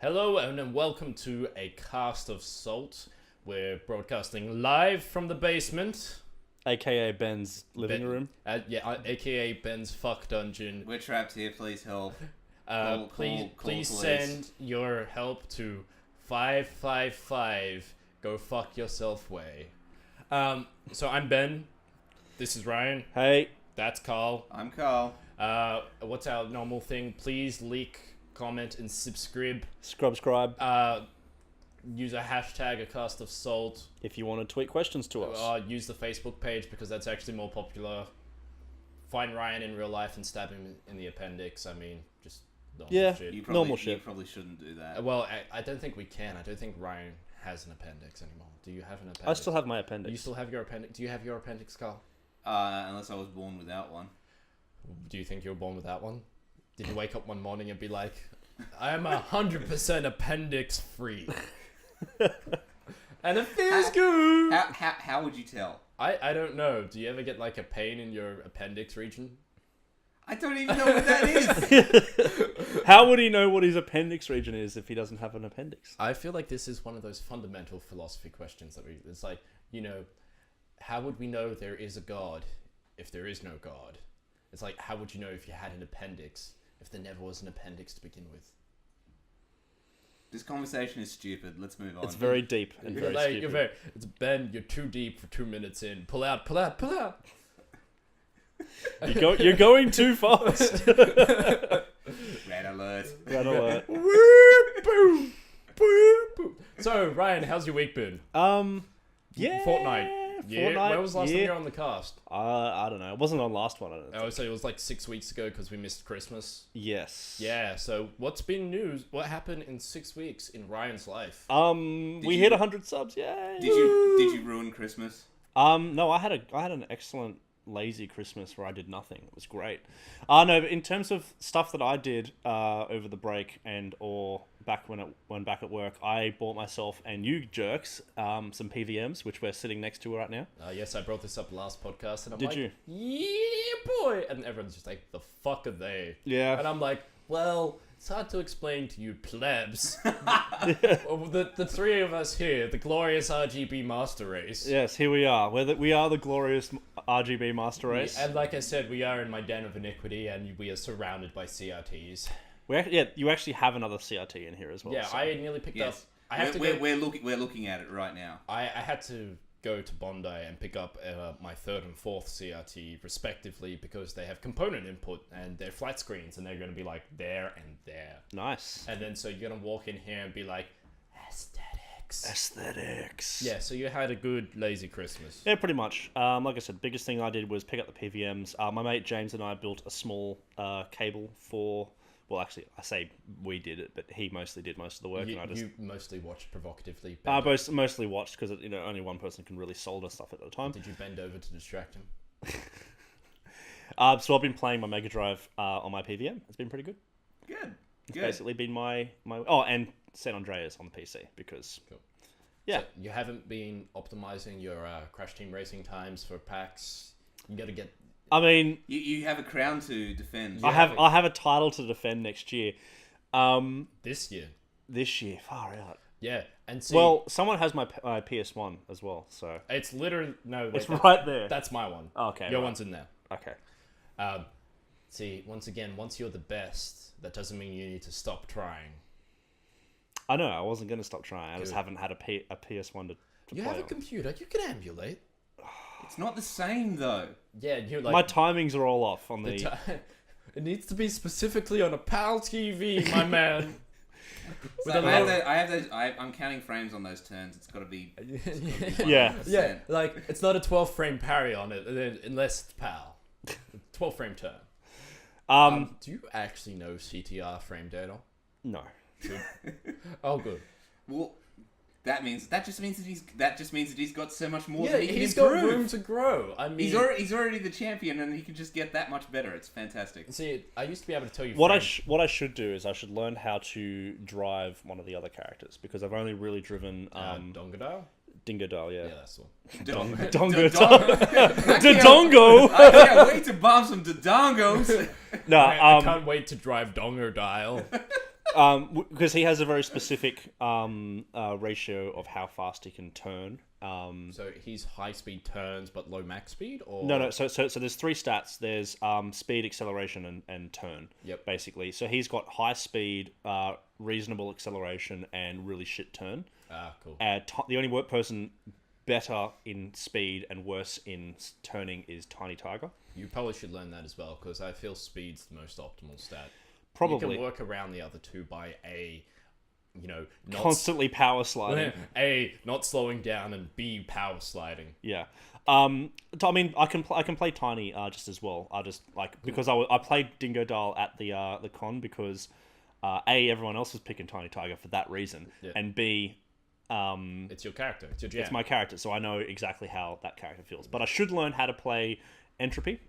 Hello and welcome to a cast of Salt. We're broadcasting live from the basement. AKA Ben's living room. AKA Ben's fuck dungeon. We're trapped here, please help. Please send your help to 555 go fuck yourself way. So I'm Ben. This is Ryan. Hey. That's Carl. I'm Carl. What's our normal thing? Please leak, comment, and subscribe. Subscribe. Use a hashtag, a cast of salt. If you want to tweet questions to us. Use the Facebook page because that's actually more popular. Find Ryan in real life and stab him in the appendix. I mean, just normal shit. Normal shit. You probably shouldn't do that. Well, I don't think we can. I don't think Ryan has an appendix anymore. Do you have an appendix? I still have my appendix. You still have your appendix? Do you have your appendix, Carl? Unless I was born without one. Do you think you were born with that one? Did you wake up one morning and be like, I am 100% appendix free? And it feels good. How would you tell? I don't know. Do you ever get like a pain in your appendix region? I don't even know what that is. How would he know what his appendix region is if he doesn't have an appendix? I feel like this is one of those fundamental philosophy questions that it's like, how would we know there is a God if there is no God? It's like, how would you know if you had an appendix if there never was an appendix to begin with? This conversation is stupid. Let's move on. It's very deep and very stupid. It's Ben, you're too deep for 2 minutes in. Pull out. You're going too fast. Red alert. Red alert. Boom. So, Ryan, how's your week been? Yeah. Fortnite. Yeah. When was the last time you were on the cast? I don't know. It wasn't on last one. I would say it was like 6 weeks ago because we missed Christmas. Yes. Yeah. So what's been news? What happened in 6 weeks in Ryan's life? We hit 100 subs. Yay. Did you ruin Christmas? No, I had an excellent lazy Christmas where I did nothing. It was great. No, but in terms of stuff that I did over the break or back when back at work, I bought myself and you jerks some PVMs, which we're sitting next to right now. Yes, I brought this up last podcast, and I'm Did like, you? Yeah, boy, and everyone's just like, the fuck are they? Yeah. And I'm like, well, it's hard to explain to you plebs. The three of us here, the glorious RGB master race. Yes, here we are. We are the glorious RGB master race. And like I said, we are in my den of iniquity, and we are surrounded by CRTs. You actually have another CRT in here as well. Yeah, so. I nearly picked up. We're looking at it right now. I had to go to Bondi and pick up my third and fourth CRT respectively because they have component input and they're flat screens and they're going to be like there and there. Nice. And then so you're going to walk in here and be like, Aesthetics. Yeah, so you had a good lazy Christmas. Yeah, pretty much. Like I said, biggest thing I did was pick up the PVMs. My mate James and I built a small cable for... Well, actually, I say we did it, but he mostly did most of the work. You mostly watched provocatively. Mostly watched because only one person can really solder stuff at a time. Did you bend over to distract him? So I've been playing my Mega Drive on my PVM. It's been pretty good. Good. It's basically been my and San Andreas on the PC because... Cool. Yeah. So you haven't been optimizing your Crash Team Racing times for packs. You got to get... I mean, you have a crown to defend. I have a title to defend next year. This year, far out. Yeah, and see, well, someone has my PS1 as well, so it's literally it's right there. That's my one. Okay, your one's in there. Okay. See, once you're the best, that doesn't mean you need to stop trying. I know. I wasn't going to stop trying. I just haven't had a PS1 to you play have a on. Computer. You can emulate. It's not the same though. Yeah, you're like my timings are all off on it needs to be specifically on a PAL TV, my man. I'm counting frames on those turns. It's got to be. Yeah. Like it's not a 12 frame parry on it unless it's PAL. 12 frame turn. Do you actually know CTR frame data? No. Good. Oh, good. Well. That just means that he's got so much more. Yeah, that he can he's improve. got room to grow. I mean, he's already the champion, and he can just get that much better. It's fantastic. See, I used to be able to tell you what I should do is I should learn how to drive one of the other characters because I've only really driven Dongodile. Dingodile, yeah. Yeah, that's the one. Dodongo. I can't wait to bomb some Dodongos. No, I can't wait to drive Dongodile. Because he has a very specific ratio of how fast he can turn. So he's high speed turns but low max speed, or No. So there's three stats. There's speed, acceleration, and turn. Yep. Basically, so he's got high speed, reasonable acceleration, and really shit turn. Cool. The only person better in speed and worse in turning is Tiny Tiger. You probably should learn that as well, because I feel speed's the most optimal stat. Probably. You can work around the other two by not Constantly power sliding. A, not slowing down, and B, power sliding. Yeah. I mean, I can play Tiny just as well. I just because I played Dingo Dial at the con because A, everyone else was picking Tiny Tiger for that reason, and B, it's your character. It's your jam. it's my character, so I know exactly how that character feels. But I should learn how to play Entropy,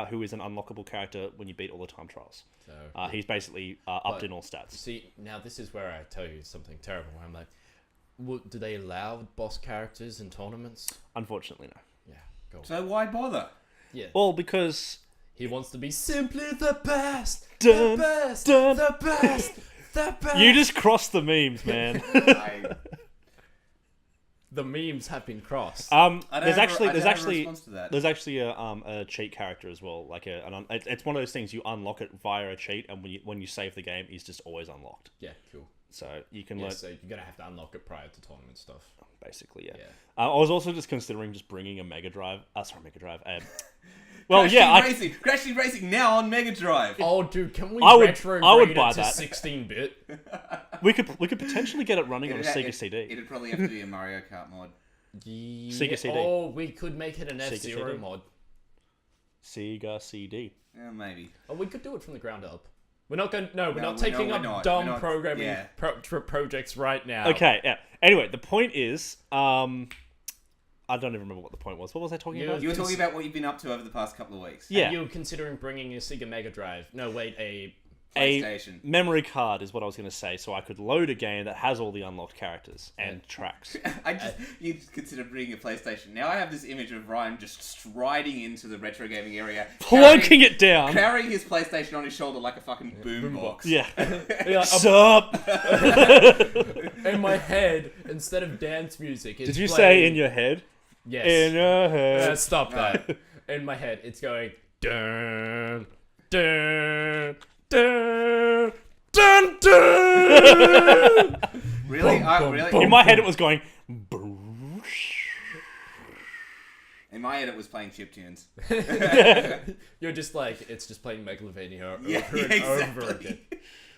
who is an unlockable character when you beat all the time trials. So, he's basically upped in all stats. See, now this is where I tell you something terrible. Where I'm like, do they allow boss characters in tournaments? Unfortunately, no. Yeah, go. So why bother? Yeah. Well, because He wants to be simply the best, Dun, the best, dun. the best, the best. you just crossed the memes, man. The memes have been crossed. There's actually There's a cheat character as well. It's one of those things you unlock it via a cheat, and when you save the game, it's just always unlocked. Yeah, cool. So you can Yeah, learn so you're gonna have to unlock it prior to tournament stuff. basically. Yeah. Yeah. I was also just considering just bringing a Mega Drive. Mega Drive. Crash Team Racing now on Mega Drive. Oh, dude, can we I would retrograde buy it to that. 16-bit? we could potentially get it running on a Sega CD. It'd probably have to be a Mario Kart mod. Sega CD. Oh, we could make it an Sega F-Zero CD. mod. Sega CD. Yeah, maybe. Oh, we could do it from the ground up. We're not going. No, we're No, not taking we're up not. dumb We're not- programming yeah. projects right now. Okay. Yeah. Anyway, the point is, I don't even remember what the point was. What was I talking about? You were talking about what you've been up to over the past couple of weeks. Yeah. And you were considering bringing a Sega Mega Drive. No, wait, a PlayStation. A memory card is what I was going to say, so I could load a game that has all the unlocked characters and tracks. You consider bringing a PlayStation. Now I have this image of Ryan just striding into the retro gaming area, Plunking it down. carrying his PlayStation on his shoulder like a fucking boombox. Yeah. Yeah, Sup? in my head, instead of dance music, it's Did you playing... say in your head? Yes. In your head. Stop that. In my head, it's going dun dun dun dun dun. Really? Bum, Really? In my head, it was going. Boosh. In my head, it was playing chiptunes. You're just like, it's just playing Megalovania over Yeah, and exactly. over again.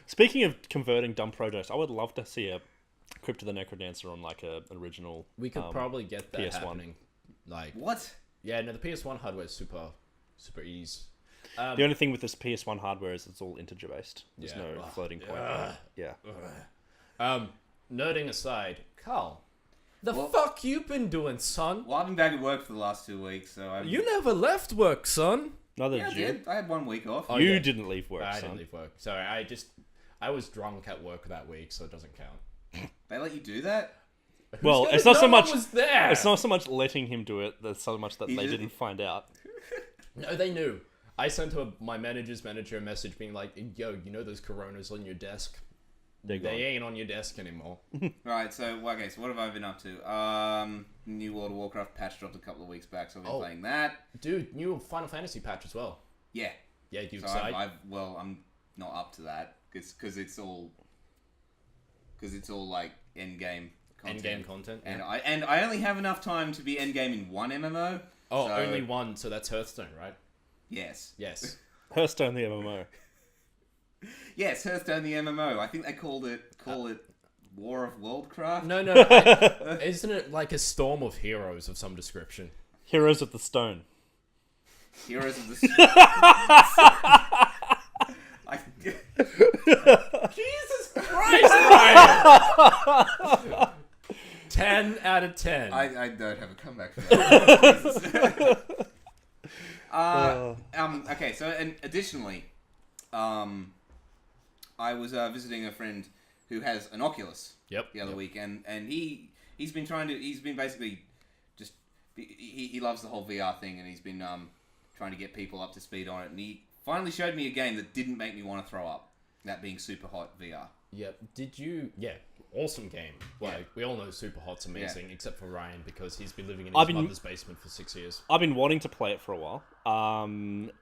Speaking of converting dumb projects, I would love to see a Crypt of the Necrodancer on like an original. We could probably get that PS1. happening. Like, What? yeah, no, the PS1 hardware is super easy. The only thing with this PS1 hardware is it's all integer based. There's Yeah. no floating point. Yeah. Nerding aside, Carl, the Well- fuck you been doing, son? Well, I've been back at work for the last 2 weeks, so I. You never left work, son. Neither Yeah, I did you. did. I had 1 week off. Oh, You yeah. didn't leave work, I son. didn't leave work. Sorry, I was drunk at work that week, so it doesn't count. They let you do that? Well, Who's it's gonna not so know what much. was there. It's not so much letting him do it. There's so much that He they did- didn't find out. No, they knew. I sent my manager's manager a message being like, "Yo, you know those Coronas on your desk? They're gone. They ain't on your desk anymore." Right, so what have I been up to? New World of Warcraft patch dropped a couple of weeks back, so I've been playing that. Dude, new Final Fantasy patch as well. Yeah. Yeah, you So excited? I'm not up to that because it's all like end game content. End-game content. And Yeah. I only have enough time to be end game in one MMO. Oh, so- only one. So that's Hearthstone, right? Yes. Yes. Hearthstone, the MMO. Yes, Hearthstone the MMO. I think they call it War of Worldcraft. No, isn't it like a storm of heroes of some description? Heroes of the Stone. Heroes of the Jesus Christ, Ryan! 10 out of 10. I don't have a comeback for that. Okay, so and additionally, I was visiting a friend who has an Oculus the other week, and he's been basically just he loves the whole VR thing, and he's been trying to get people up to speed on it, and he finally showed me a game that didn't make me want to throw up. That being Super Hot VR. Yep. Did you? Yeah. Awesome game. Like we all know Super Hot's amazing, except for Ryan because he's been living in his mother's basement for 6 years. I've been wanting to play it for a while.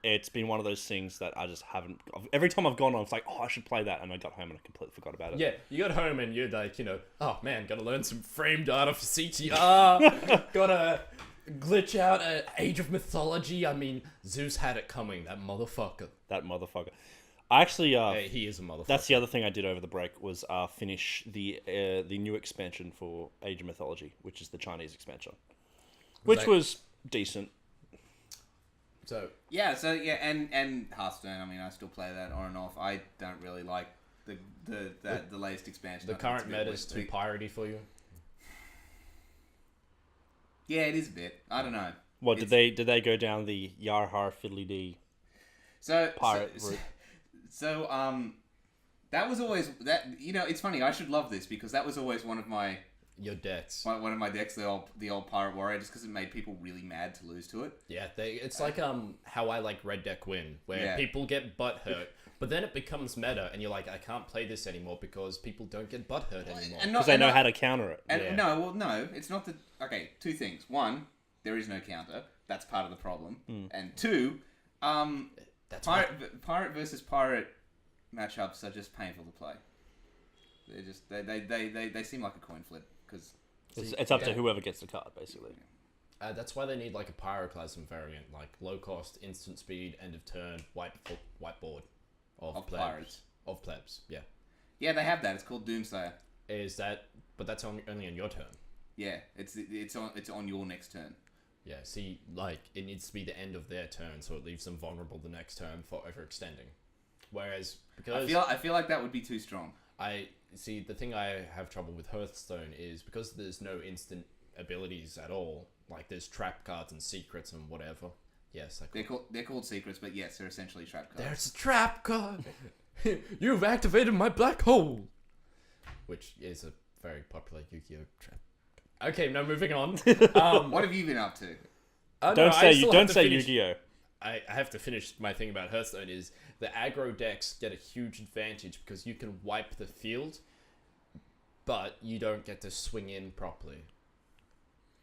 It's been one of those things that I just haven't. Every time I've gone on, it's like, oh, I should play that, and I got home and I completely forgot about it. Yeah, you got home and you're like, oh man, gotta learn some frame data for CTR. Gotta glitch out Age of Mythology. I mean, Zeus had it coming. That motherfucker. I actually, he is a motherfucker. That's the other thing I did over the break was finish the new expansion for Age of Mythology, which is the Chinese expansion, which was decent. And Hearthstone. I mean, I still play that on and off. I don't really like the latest expansion. The current meta is too piratey for you. Yeah, it is a bit. I don't know. What did they go down the Yarhar Fiddly Dee pirate route? So, that was always that. It's funny. I should love this because that was always one of my decks. One of my decks, the old pirate warrior, just because it made people really mad to lose to it. Yeah, it's like how I like Red Deck Win, where people get butt hurt, but then it becomes meta, and you're like, I can't play this anymore because people don't get butt hurt anymore because they know how to counter it. And no, it's not the. Okay, two things. One, there is no counter. That's part of the problem. And two, pirate versus pirate matchups are just painful to play. They're just they seem like a coin flip because it's up to whoever gets the card basically. That's why they need like a pyroclasm variant, like low cost, instant speed, end of turn, whiteboard of plebs. Of plebs, yeah. Yeah, they have that. It's called Doomsayer. But that's only on your turn. Yeah, it's on your next turn. Yeah, see, like, it needs to be the end of their turn, so it leaves them vulnerable the next turn for overextending. Whereas, because... I feel like that would be too strong. See, the thing I have trouble with Hearthstone is, because there's no instant abilities at all, like, there's trap cards and secrets and whatever. Yes, they're called secrets, but yes, they're essentially trap cards. There's a trap card! You've activated my black hole! Which is a very popular Yu-Gi-Oh! Trap. Okay, now moving on. What have you been up to? Don't say Yu-Gi-Oh! I have to finish my thing about Hearthstone is the aggro decks get a huge advantage because you can wipe the field, but you don't get to swing in properly.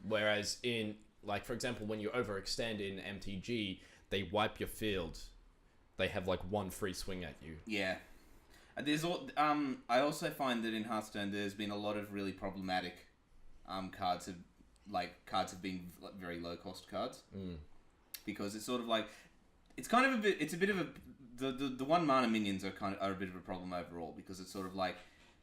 Whereas in, like, for example, when you overextend in MTG, they wipe your field. They have, like, one free swing at you. Yeah. I also find that in Hearthstone there's been a lot of really problematic cards have been very low cost cards because it's sort of like it's a bit of a the 1 mana minions are a bit of a problem overall because it's sort of like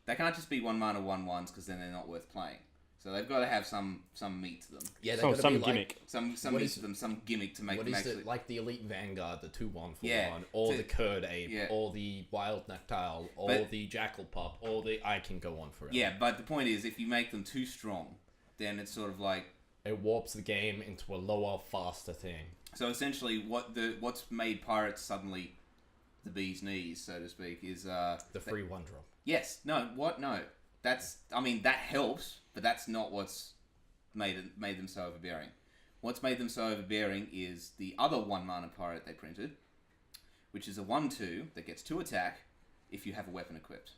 they can't just be 1 mana 1/1s because then they're not worth playing. So they've got to have some meat to them. Yeah, some gimmick. Some meat to them, some gimmick to make them actually... It, like the Elite Vanguard, the 2/1 for 1, or the Curd Ape, or the Wild Nactile, or the Jackal Pup, or the... I can go on forever. Yeah, but the point is, if you make them too strong, then it's sort of like... It warps the game into a lower, faster thing. So essentially, what's made Pirates suddenly the bee's knees, so to speak, is... the free 1-drop. Yes. No, what? No. That's... I mean, that helps... But that's not what's made them so overbearing. What's made them so overbearing is the other 1 mana pirate they printed, which is a 1/2 that gets 2 attack if you have a weapon equipped.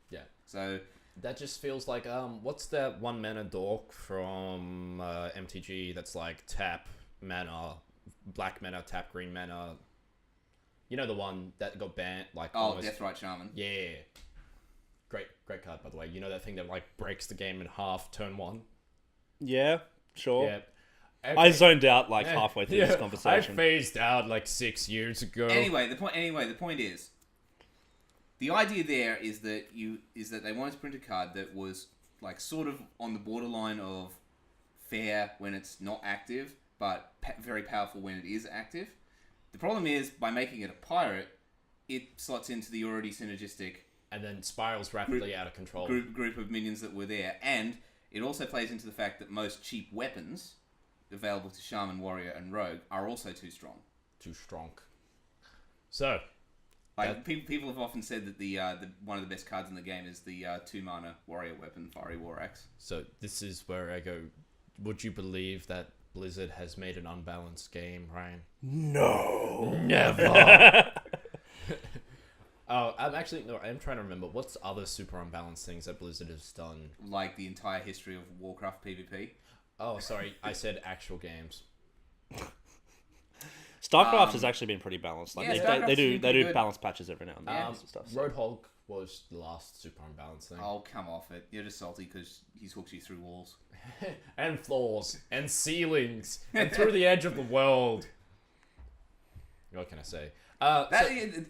Yeah. So that just feels like what's that 1 mana dork from MTG that's like tap mana, black mana, tap green mana. You know the one that got banned like Deathrite Shaman. Yeah. Great card, by the way. You know that thing that, like, breaks the game in half, turn 1? Yeah, sure. Yeah. Okay. I zoned out, like, halfway through this conversation. I phased out, like, 6 years ago. Anyway, the point is, the idea there is that they wanted to print a card that was, like, sort of on the borderline of fair when it's not active, but very powerful when it is active. The problem is, by making it a pirate, it slots into the already synergistic... And then spirals rapidly out of control. Group of minions that were there. And it also plays into the fact that most cheap weapons available to Shaman, Warrior, and Rogue are also too strong. Too strong. So... Like, people have often said that the one of the best cards in the game is the 2 mana Warrior weapon, Fiery War Axe. So this is where I go, would you believe that Blizzard has made an unbalanced game, Ryan? No. Never! Oh, I'm trying to remember what's other super unbalanced things that Blizzard has done. Like the entire history of Warcraft PvP. Oh, sorry, I said actual games. StarCraft has actually been pretty balanced. Like they do good. balance patches every now and then. Yeah. And stuff, so. Roadhog was the last super unbalanced thing. Oh, come off it. You're just salty because he's hooked you through walls. And floors. And ceilings. And through the edge of the world. What can I say?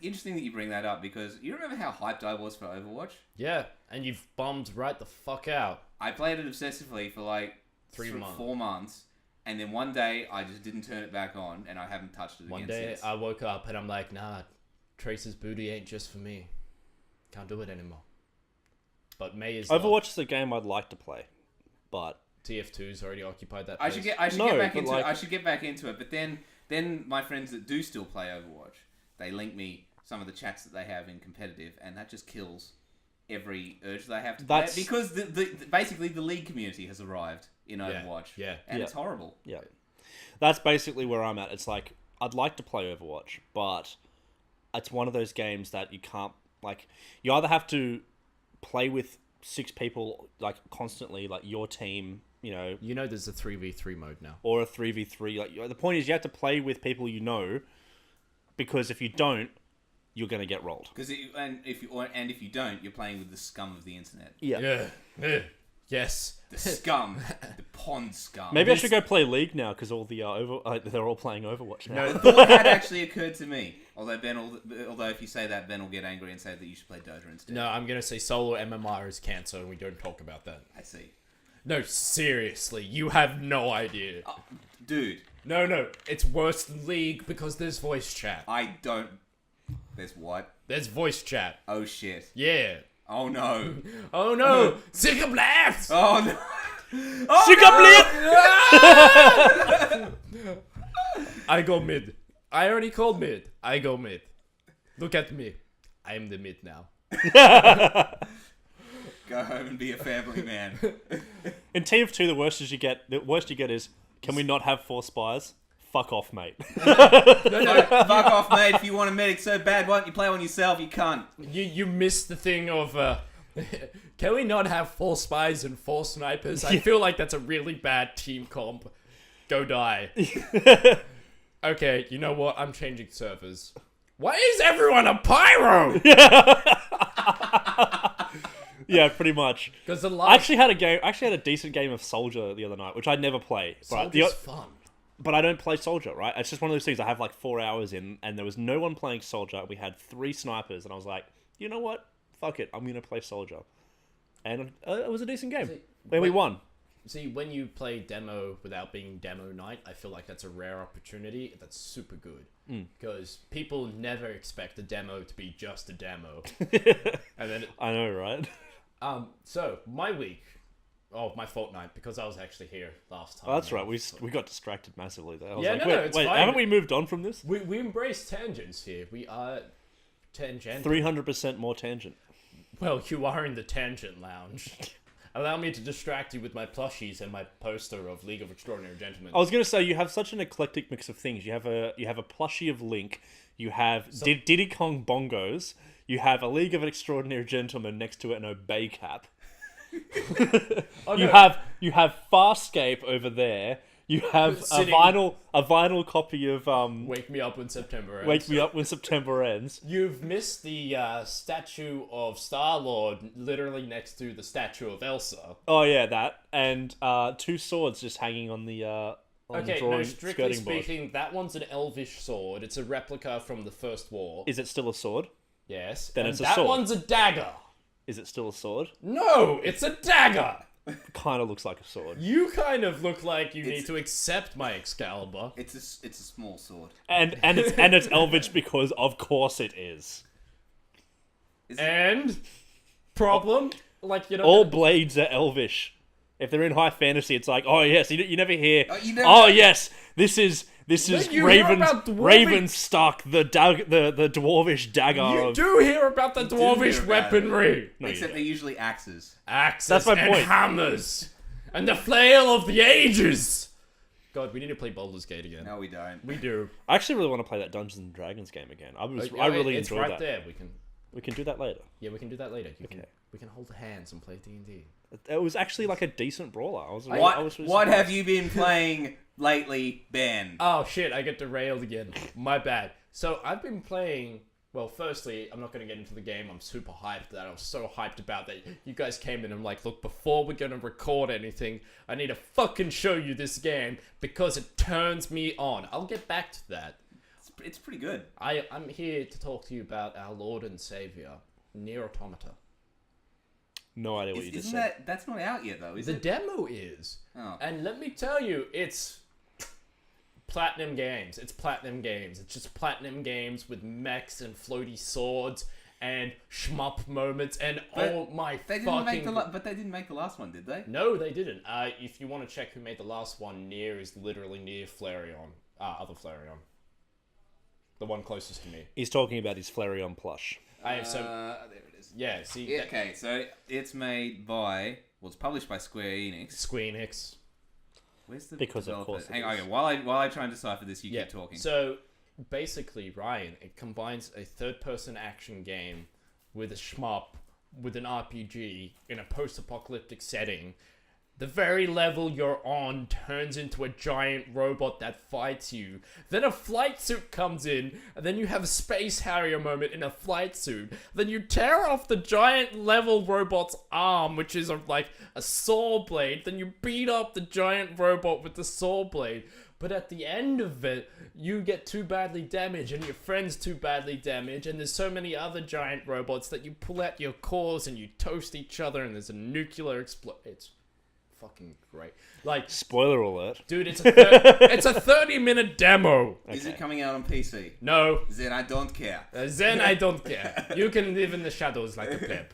Interesting that you bring that up because you remember how hyped I was for Overwatch? Yeah, and you've bummed right the fuck out. I played it obsessively for like 4 months. And then one day, I just didn't turn it back on, and I haven't touched it again since. One day, I woke up, and I'm like, nah, Tracer's booty ain't just for me. Can't do it anymore. But May is... Overwatch is a game I'd like to play, but... TF2's already occupied that I place. should get back into it, but then my friends that do still play Overwatch, they link me some of the chats that they have in competitive, and that just kills every urge they have to play it, because basically the league community has arrived in Overwatch. Yeah. And it's horrible. Yeah. That's basically where I'm at. It's like, I'd like to play Overwatch, but it's one of those games that you can't, like, you either have to play with 6 people, like, constantly, like, your team, you know... You know there's a 3v3 mode now. Or a 3v3. Like, the point is you have to play with people you know, because if you don't, you're going to get rolled. If you don't, you're playing with the scum of the internet. Yeah. Yes. The scum. The pond scum. Maybe I should go play League now, because all the they're all playing Overwatch now. No, the thought had actually occurred to me. Although if you say that, Ben will get angry and say that you should play Dota instead. No, I'm going to say solo MMR is cancer, and we don't talk about that. I see. No, seriously, you have no idea. Dude. No, it's worse than League, because there's voice chat. I don't... There's what? There's voice chat. Oh, shit. Yeah. Oh, no. Oh, no. Sika Blast! Oh, no. Sika Blast! I go mid. I already called mid. I go mid. Look at me. I am the mid now. Go home and be a family man. In TF2, the worst you get is, can we not have 4 spies? Fuck off, mate. No, fuck off, mate. If you want a medic so bad, why don't you play one yourself? You can't. You missed the thing of, can we not have 4 spies and 4 snipers? I feel like that's a really bad team comp. Go die. Okay, you know what? I'm changing servers. Why is everyone a pyro? Yeah, pretty much. Because I actually had a decent game of Soldier the other night, which I'd never play. Soldier's fun. But I don't play Soldier, right? It's just one of those things I have like 4 hours in, and there was no one playing Soldier. We had 3 snipers, and I was like, you know what? Fuck it, I'm going to play Soldier. And it was a decent game. We won. See, when you play demo without being demo night, I feel like that's a rare opportunity. That's super good. Because people never expect a demo to be just a demo. And then I know, right? So, my week... Oh, my fortnight, because I was actually here last time. Oh, that's right. We got distracted massively there. It's fine. Haven't we moved on from this? We embrace tangents here. We are tangent. 300% more tangent. Well, you are in the tangent lounge. Allow me to distract you with my plushies and my poster of League of Extraordinary Gentlemen. I was going to say, you have such an eclectic mix of things. You have a plushie of Link. You have Diddy Kong bongos. You have a League of Extraordinary Gentlemen next to it, an obey cap. You have Farscape over there. You have a vinyl copy of Wake Me Up When September Ends. Wake Me Up When September Ends. You've missed the statue of Star-Lord literally next to the statue of Elsa. Oh yeah, that, and 2 swords just hanging on the okay, no, strictly speaking, that one's an elvish sword. It's a replica from the First War. Is it still a sword? Yes. Then it's a sword. That one's a dagger. Is it still a sword? No, it's a dagger. Kind of looks like a sword. You kind of look like you need to accept my Excalibur. It's a small sword. And it's elvish because of course it is. And problem, like, you know, all blades are elvish. If they're in high fantasy, it's like, oh yes, you never hear. Yes, this is Ravenstock, the dwarvish dagger. You do hear about the dwarvish weaponry. No, except they're usually axes. That's my point. Hammers. And the flail of the ages. God, we need to play Baldur's Gate again. No, we don't. We do. I actually really want to play that Dungeons and Dragons game again. I really enjoyed that. It's right there. We can... We can do that later. Yeah, we can do that later. We can hold hands and play D&D. It was actually like a decent brawler. What have you been playing lately, Ben? Oh shit, I get derailed again. My bad. So I've been playing... Well, firstly, I'm not going to get into the game. I'm super hyped that I was so hyped about that. You guys came in and I'm like, look, before we're going to record anything, I need to fucking show you this game because it turns me on. I'll get back to that. It's pretty good. I'm here to talk to you about our Lord and Savior, Nier Automata. No idea what you just said. That's not out yet, though, is it? The demo is. Oh. And let me tell you, it's Platinum Games. It's Platinum Games. It's just Platinum Games with mechs and floaty swords and shmup moments and But they didn't make the last one, did they? No, they didn't. If you want to check who made the last one, Nier is literally Nier Flareon. Other Flareon. The one closest to me. He's talking about his Flareon plush. There it is. Yeah, see... Yeah, okay, so it's made by... Well, it's published by Square Enix. Square Enix. Where's the Because developer? of course Hang on, okay, while I try and decipher this, you keep talking. So, basically, Ryan, it combines a third-person action game with a shmup, with an RPG, in a post-apocalyptic setting. The very level you're on turns into a giant robot that fights you. Then a flight suit comes in, and then you have a Space Harrier moment in a flight suit. Then you tear off the giant level robot's arm, which is like a saw blade. Then you beat up the giant robot with the saw blade. But at the end of it, you get too badly damaged, and your friend's too badly damaged, and there's so many other giant robots that you pull out your cores and you toast each other, and there's a nuclear explosion. It's fucking great. Like, spoiler alert, dude, it's a 30-minute demo. Is it coming out on PC? No. Then I don't care. Then I don't care. You can live in the shadows like a pleb.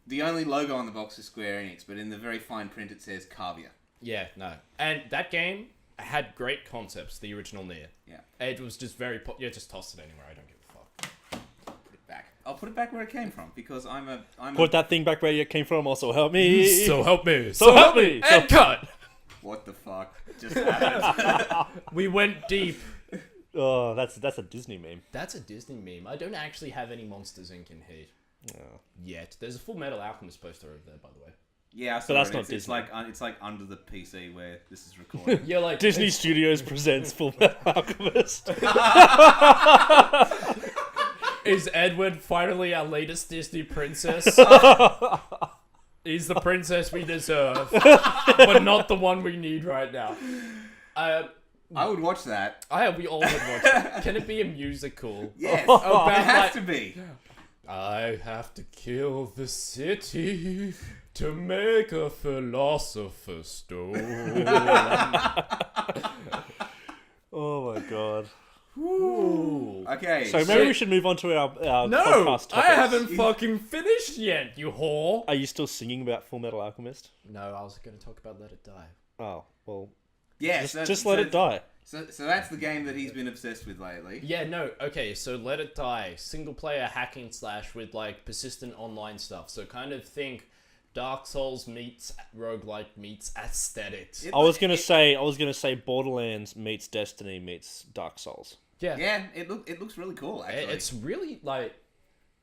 The only logo on the box is Square Enix, but in the very fine print it says Cavia. Yeah, no. And that game had great concepts, the original Nier. Yeah. It was just very... just toss it anywhere, I don't give a fuck. Put it back. I'll put it back where it came from, because Put that thing back where it came from, also help me. So help me. So help me. And cut! What the fuck just happened? We went deep. Oh, that's a Disney meme. That's a Disney meme. I don't actually have any Monsters Inc. in here. Yet. There's a Full Metal Alchemist poster over there, by the way. Yeah, so that's not it's Disney. It's like under the PC where this is recorded. Yeah, like Disney Studios presents Full Metal Alchemist. Is Edward finally our latest Disney princess? He's the princess we deserve, but not the one we need right now. I would watch that. We all would watch it. Can it be a musical? Yes, About, it has to be. I have to kill the city to make a philosopher's stone. Oh my god. Ooh. Okay. So maybe we should move on to our podcast topics. I haven't fucking finished yet, you whore. Are you still singing about Full Metal Alchemist? No, I was going to talk about Let It Die. Oh, well. Yeah, just let it die. So that's the game that he's been obsessed with lately. Yeah, no, okay, so Let It Die, single player hacking slash with like persistent online stuff. So kind of think Dark Souls meets roguelike meets aesthetics. I was gonna say Borderlands meets Destiny meets Dark Souls. Yeah. Yeah, it looks really cool actually. It's really like,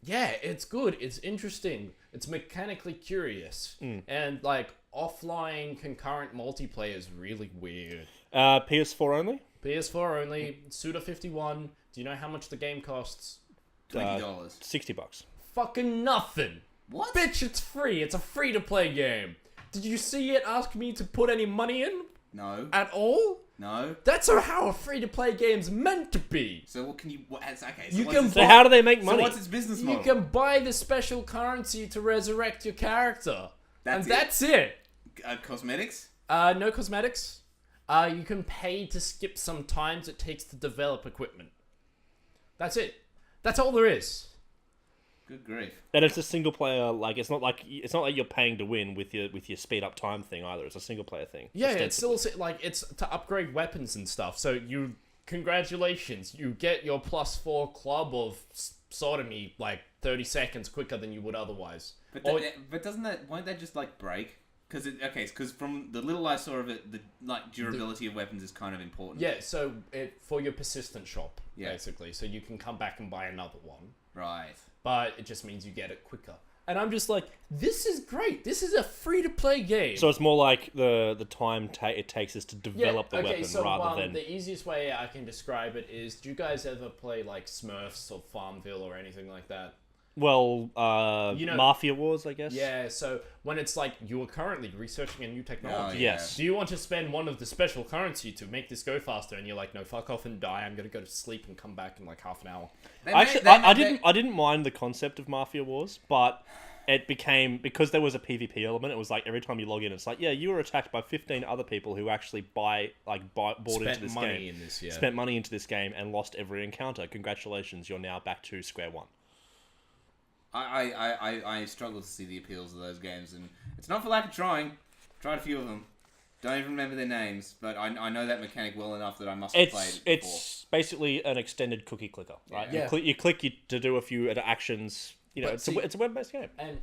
yeah, it's good. It's interesting. It's mechanically curious. And like offline concurrent multiplayer is really weird. PS4 only? PS4 only. Suda51. Do you know how much the game costs? $20. $60. Fucking nothing. What? Bitch, it's free. It's a free-to-play game. Did you see it ask me to put any money in? No. At all? No. That's how a free-to-play game's meant to be. So what can you... okay, So how do they make money? So what's its business model? You can buy the special currency to resurrect your character. That's it. Cosmetics? No cosmetics. You can pay to skip some times it takes to develop equipment. That's it. That's all there is. Good grief. And it's a single player, like it's not like you're paying to win with your speed up time thing either. It's a single player thing. Yeah, it's still like it's to upgrade weapons and stuff. So congratulations, you get your +4 club of sodomy like 30 seconds quicker than you would otherwise. But won't that just like break? Because from the little I saw of it, the like durability of weapons is kind of important. Yeah, so for your persistent shop, basically, so you can come back and buy another one. Right. But it just means you get it quicker. And I'm just like, this is great. This is a free-to-play game. So it's more like the time it takes us to develop the weapon rather than... the easiest way I can describe it is, do you guys ever play like Smurfs or Farmville or anything like that? Well, Mafia Wars, I guess. Yeah, so when it's like you are currently researching a new technology. Yes. Do you want to spend one of the special currency to make this go faster? And you're like, no, fuck off and die. I'm gonna go to sleep and come back in like half an hour. I didn't mind the concept of Mafia Wars, but it became, because there was a PvP element, it was like every time you log in, it's like, yeah, you were attacked by 15 other people who actually bought into this game. Spent money into this game and lost every encounter. Congratulations, you're now back to square one. I struggle to see the appeals of those games, and it's not for lack of trying. Tried a few of them. Don't even remember their names, but I know that mechanic well enough that I must have played it before. It's basbasically an extended cookie clicker, right? Yeah. You click to do a few actions. It's a web-based game. And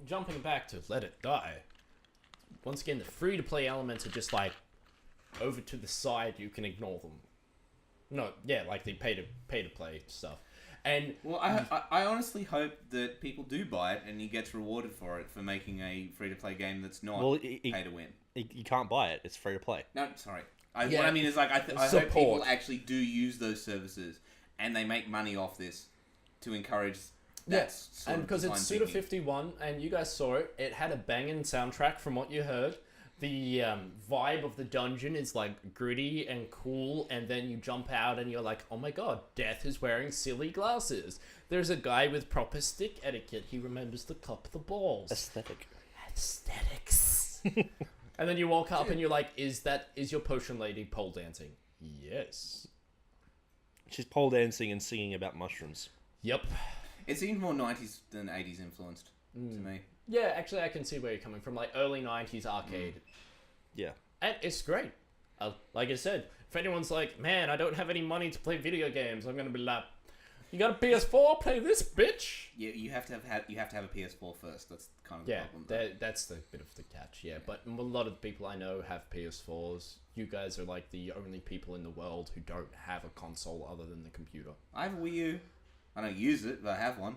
jumping back to Let It Die, once again, the free-to-play elements are just like over to the side. You can ignore them. No, yeah, like the pay-to-play stuff. And well, I honestly hope that people do buy it and he gets rewarded for it, for making a free-to-play game that's not pay to win. You can't buy it. It's free to play. No, sorry. What I mean is, like, I hope people actually do use those services and they make money off this to encourage that sort and because it's Suda 51 and you guys saw it, it had a banging soundtrack from what you heard. The vibe of the dungeon is like gritty and cool, and then you jump out and you're like, oh my god, Death is wearing silly glasses. There's a guy with proper stick etiquette. He remembers to cup the balls. Aesthetics. And then you walk up and you're like, is your potion lady pole dancing? Yes. She's pole dancing and singing about mushrooms. Yep. It seems more 90s than 80s influenced to me. Yeah, actually, I can see where you're coming from. Like early 90s arcade. Yeah. And it's great. Like I said, if anyone's like, man, I don't have any money to play video games, I'm going to be like, you got a PS4? Play this, bitch! Yeah, you have to have a PS4 first. That's kind of the problem. That's the bit of the catch, yeah. But a lot of the people I know have PS4s. You guys are like the only people in the world who don't have a console other than the computer. I have a Wii U. I don't use it, but I have one.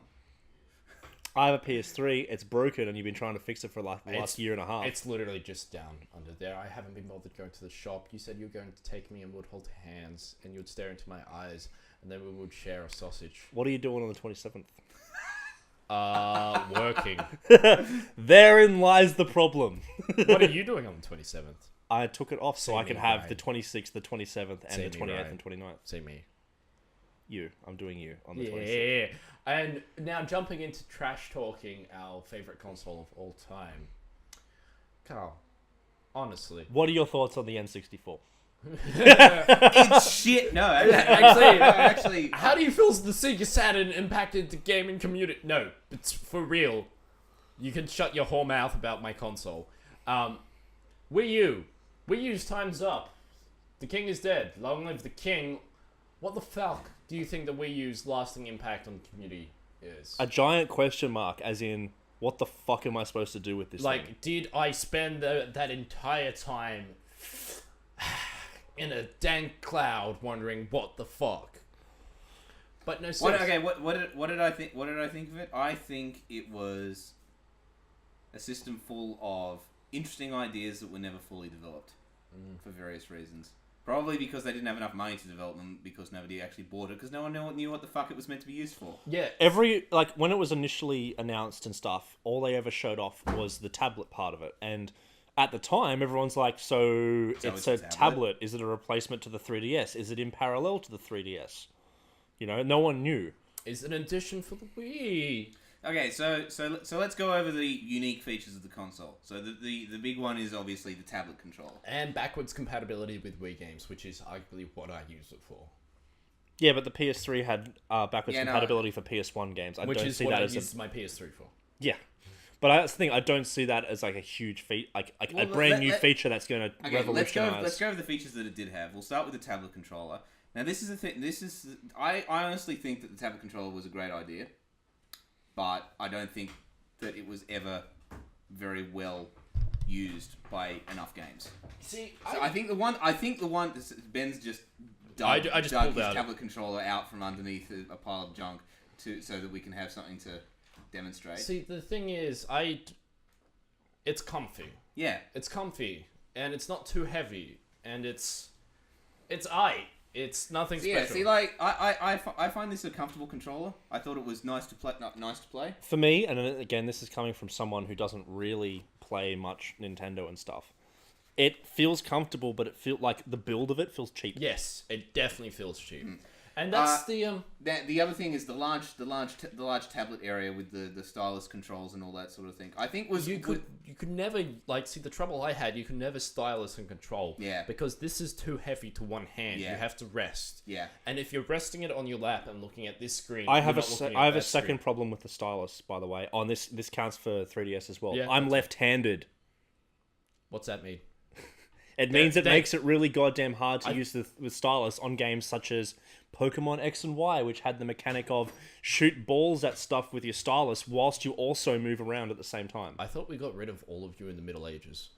I have a PS3. It's broken, and you've been trying to fix it for like the last year and a half. It's literally just down under there. I haven't been bothered going to the shop. You said you were going to take me and would hold hands, and you would stare into my eyes, and then we would share a sausage. What are you doing on the 27th? Working. Therein lies the problem. What are you doing on the 27th? I took it off so I can have the 26th, the 27th, and the 28th and 29th. See me. I'm doing you on the 26th. Yeah. And now jumping into trash talking our favorite console of all time. Carl, honestly. What are your thoughts on the N64? It's shit. No, actually. How do you feel the Sega Saturn impacted the gaming community? No, it's for real. You can shut your whole mouth about my console. Wii U. Wii U's time's up. The king is dead. Long live the king. What the fuck do you think the Wii U's lasting impact on the community is? A giant question mark, as in, what the fuck am I supposed to do with this thing? Did I spend that entire time in a dank cloud wondering what the fuck? But no. What did I think? What did I think of it? I think it was a system full of interesting ideas that were never fully developed for various reasons. Probably because they didn't have enough money to develop them, because nobody actually bought it, because no one knew what the fuck it was meant to be used for. Yeah. When it was initially announced and stuff, all they ever showed off was the tablet part of it. And at the time, everyone's like, so it's a tablet. Is it a replacement to the 3DS? Is it in parallel to the 3DS? No one knew. Is it an addition for the Wii? Okay, so let's go over the unique features of the console. So the big one is obviously the tablet controller. And backwards compatibility with Wii games, which is arguably what I use it for. Yeah, but the PS3 had backwards compatibility for PS1 games. I don't see that as use my PS3 for. Yeah. But that's the thing, I don't see that as like a huge feat, a brand new feature that's going to revolutionize. Let's go over the features that it did have. We'll start with the tablet controller. Now, this is the thing. I honestly think that the tablet controller was a great idea. But I don't think that it was ever very well used by enough games. I think the one Ben's just dug his tablet controller out from underneath a pile of junk. so that we can have something to demonstrate. See, the thing is, it's comfy. Yeah, it's comfy, and it's not too heavy, and it's aight. It's nothing special. Yeah, see, like I find this a comfortable controller. I thought it was nice to play. For me, and again, this is coming from someone who doesn't really play much Nintendo and stuff. It feels comfortable, but it feels like the build of it feels cheap. Yes, it definitely feels cheap. And that's the other thing is the large tablet area with the stylus controls and all that sort of thing. I think you could never see the trouble I had. You could never stylus and control. Yeah. Because this is too heavy to one hand. Yeah. You have to rest. Yeah. And if you're resting it on your lap and looking at this screen, I have a second problem with the stylus, by the way. On this counts for 3DS as well. Yeah, I'm left-handed. What's that mean? It means it makes it really goddamn hard to use the stylus on games such as Pokemon X and Y, which had the mechanic of shoot balls at stuff with your stylus whilst you also move around at the same time. I thought we got rid of all of you in the Middle Ages.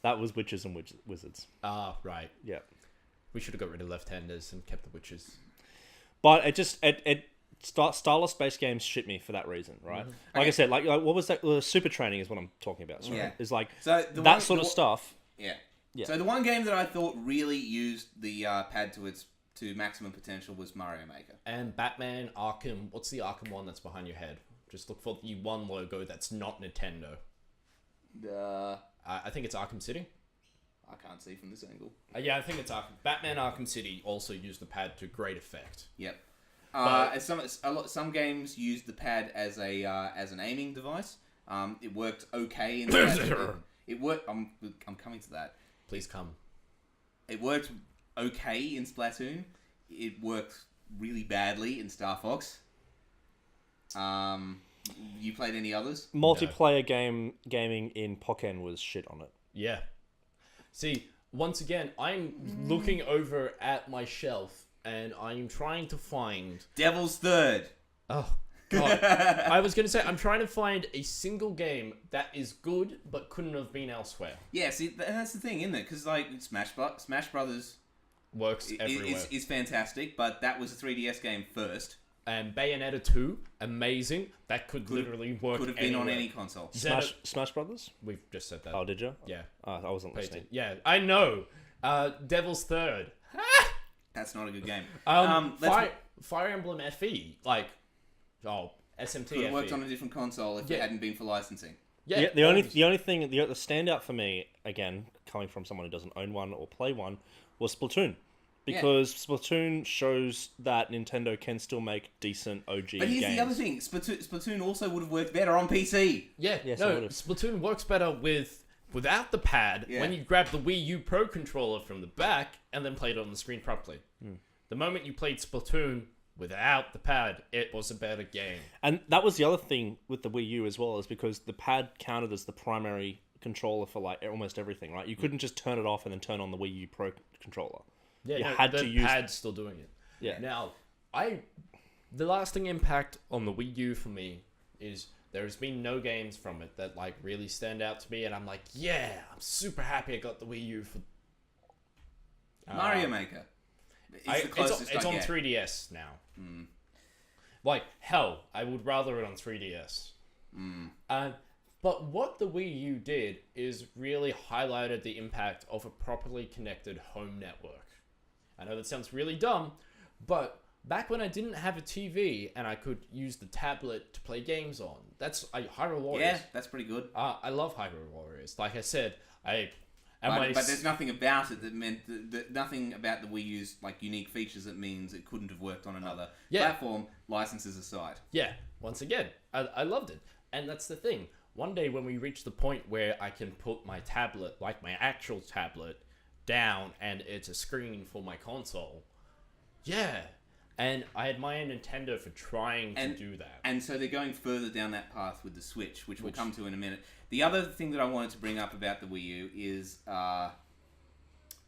That was witches and wizards. Ah, right. Yeah. We should have got rid of left-handers and kept the witches. But stylus-based games shit me for that reason, right? Mm-hmm. Like I said, like what was that? Super Training is what I'm talking about. Sorry. Yeah. It's like that sort of stuff. Yeah. Yeah. So the one game that I thought really used the pad to maximum potential was Mario Maker. And Batman Arkham. What's the Arkham one that's behind your head? Just look for the one logo that's not Nintendo. I think it's Arkham City. I can't see from this angle. Yeah, I think it's Arkham. Batman Arkham City also used the pad to great effect. Yep. Some games used the pad as an aiming device. It worked okay in it worked. I'm coming to that. Please come. It worked okay in Splatoon. It worked really badly in Star Fox. You played any others? Multiplayer gaming in Pokken was shit on it. Yeah. See, once again, I'm looking over at my shelf and I'm trying to find Devil's Third. Oh God! I was going to say I'm trying to find a single game that is good but couldn't have been elsewhere. Yeah, see, that's the thing, isn't it? Because like Smash Brothers works everywhere. Is fantastic, but that was a 3DS game first. And Bayonetta 2, amazing. That could literally work. Could have been on any console. Smash Brothers? We've just said that. Oh, did you? Yeah. I wasn't listening. Yeah, I know. Devil's Third. That's not a good game. Fire Emblem FE, SMT could have worked on a different console if it hadn't been for licensing. Yeah. The only thing, the standout for me, again, coming from someone who doesn't own one or play one, was Splatoon. Because Splatoon shows that Nintendo can still make decent OG games. But here's the other thing. Splatoon also would have worked better on PC. Yeah, yes, Splatoon works better without the pad when you grab the Wii U Pro controller from the back and then played it on the screen properly. The moment you played Splatoon without the pad, it was a better game. And that was the other thing with the Wii U as well, is because the pad counted as the primary controller for almost everything, right? You couldn't just turn it off and then turn on the Wii U Pro controller. Yeah, the pad's still doing it. Yeah. Now, the lasting impact on the Wii U for me is there's been no games from it that really stand out to me, and I'm like, yeah, I'm super happy I got the Wii U for Mario Maker. It's on 3DS now. Hell, I would rather it on 3DS. But what the Wii U did is really highlighted the impact of a properly connected home network. I know that sounds really dumb, but back when I didn't have a TV and I could use the tablet to play games on, that's Hyrule Warriors. Yeah, that's pretty good. I love Hyrule Warriors. Like I said, but there's nothing about it that meant nothing about the Wii U's unique features that means it couldn't have worked on another platform, licenses aside. Yeah, once again, I loved it. And that's the thing. One day when we reach the point where I can put my tablet, my actual tablet, down and it's a screen for my console, and I admire Nintendo for trying to do that. And so they're going further down that path with the Switch, which we'll come to in a minute. The other thing that I wanted to bring up about the Wii U is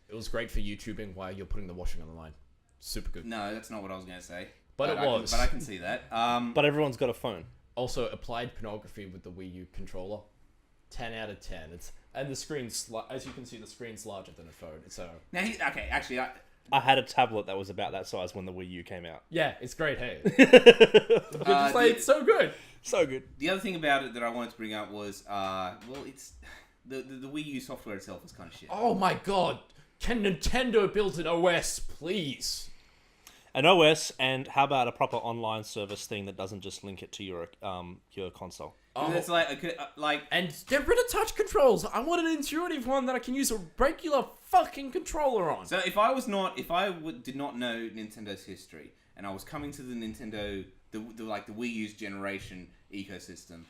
it was great for YouTubing while you're putting the washing on the line. Super good. No, that's not what I was going to say. But it was. But I can see that. But everyone's got a phone. Also, applied pornography with the Wii U controller. 10 out of 10. And the screen's, as you can see, the screen's larger than a phone. So now, actually, I had a tablet that was about that size when the Wii U came out. Yeah, it's great, hey. It's so good. So good. The other thing about it that I wanted to bring up was, it's the Wii U software itself is kind of shit. Oh my god. Can Nintendo build an OS, please? An OS, and how about a proper online service thing that doesn't just link it to your console? It's and get rid of touch controls. I want an intuitive one that I can use a regular fucking controller on. So if I did not know Nintendo's history, and I was coming to the Nintendo, the Wii U's generation ecosystem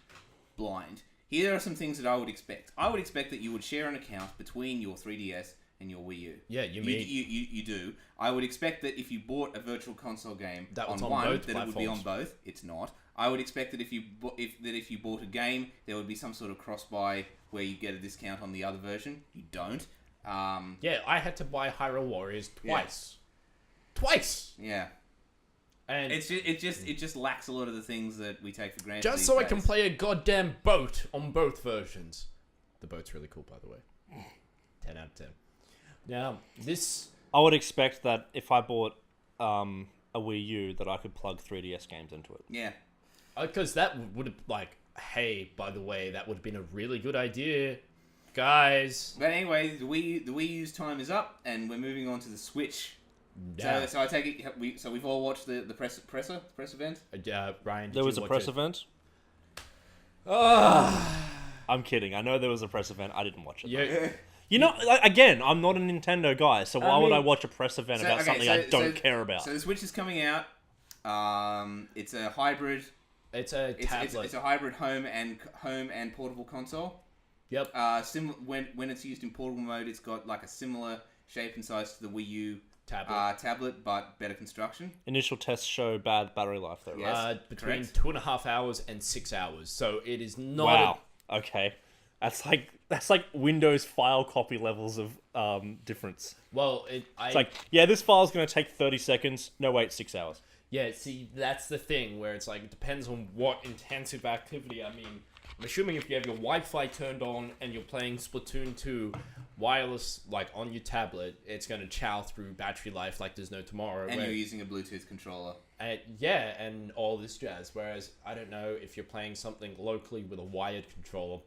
blind, here are some things that I would expect. I would expect that you would share an account between your 3DS and your Wii U. Yeah, you do. I would expect that if you bought a virtual console game that on one, that it would be on both. It's not. I would expect that if you bought a game, there would be some sort of cross-buy where you get a discount on the other version. You don't. Yeah, I had to buy Hyrule Warriors twice. Yeah. Twice. Yeah. And it just lacks a lot of the things that we take for granted. Just so I can play a goddamn boat on both versions. The boat's really cool, by the way. 10 out of 10. Now, I would expect that if I bought a Wii U, that I could plug 3DS games into it. Yeah. Because that would have, hey, by the way, that would have been a really good idea, guys. But anyway, the Wii U's time is up, and we're moving on to the Switch. Yeah. So I take it, we've all watched the press event? Ryan, there was a press event? I'm kidding. I know there was a press event. I didn't watch it. Yeah. You know, again, I'm not a Nintendo guy, so why would I watch a press event about something I don't care about? So the Switch is coming out. It's a hybrid. It's a tablet. It's a hybrid home and portable console. Yep. When it's used in portable mode, it's got like a similar shape and size to the Wii U tablet, but better construction. Initial tests show bad battery life, though. Yes, between correct. 2.5 hours and 6 hours. So it is not. Wow. Okay. That's like Windows file copy levels of difference. Well, it's like, yeah, this file's going to take 30 seconds. No, wait, 6 hours. Yeah, see, that's the thing where it's like, it depends on what intensive activity. I mean, I'm assuming if you have your Wi-Fi turned on and you're playing Splatoon 2 wireless, like on your tablet, it's going to chow through battery life like there's no tomorrow. And you're using a Bluetooth controller. Yeah, and all this jazz. Whereas, I don't know, if you're playing something locally with a wired controller,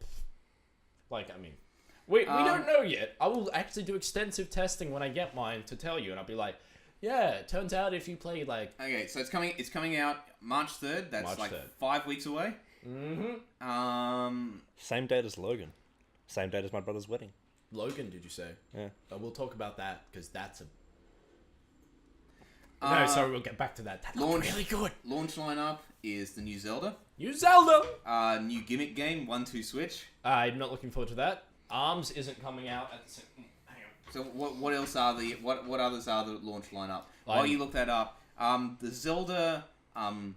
we don't know yet. I will actually do extensive testing when I get mine to tell you, and I'll be like, yeah, it turns out if you play Okay, so it's coming out March 3rd. That's March 3rd. 5 weeks away. Mm-hmm. Same date as Logan. Same date as my brother's wedding. Logan, did you say? Yeah. We'll talk about that, because that's no, sorry, we'll get back to that. That looks really good. Launch lineup is the new Zelda. New Zelda! New gimmick game, 1-2 Switch. I'm not looking forward to that. ARMS isn't coming out at the same... Hang on. So what else are what others are the launch lineup? While you look that up, the Zelda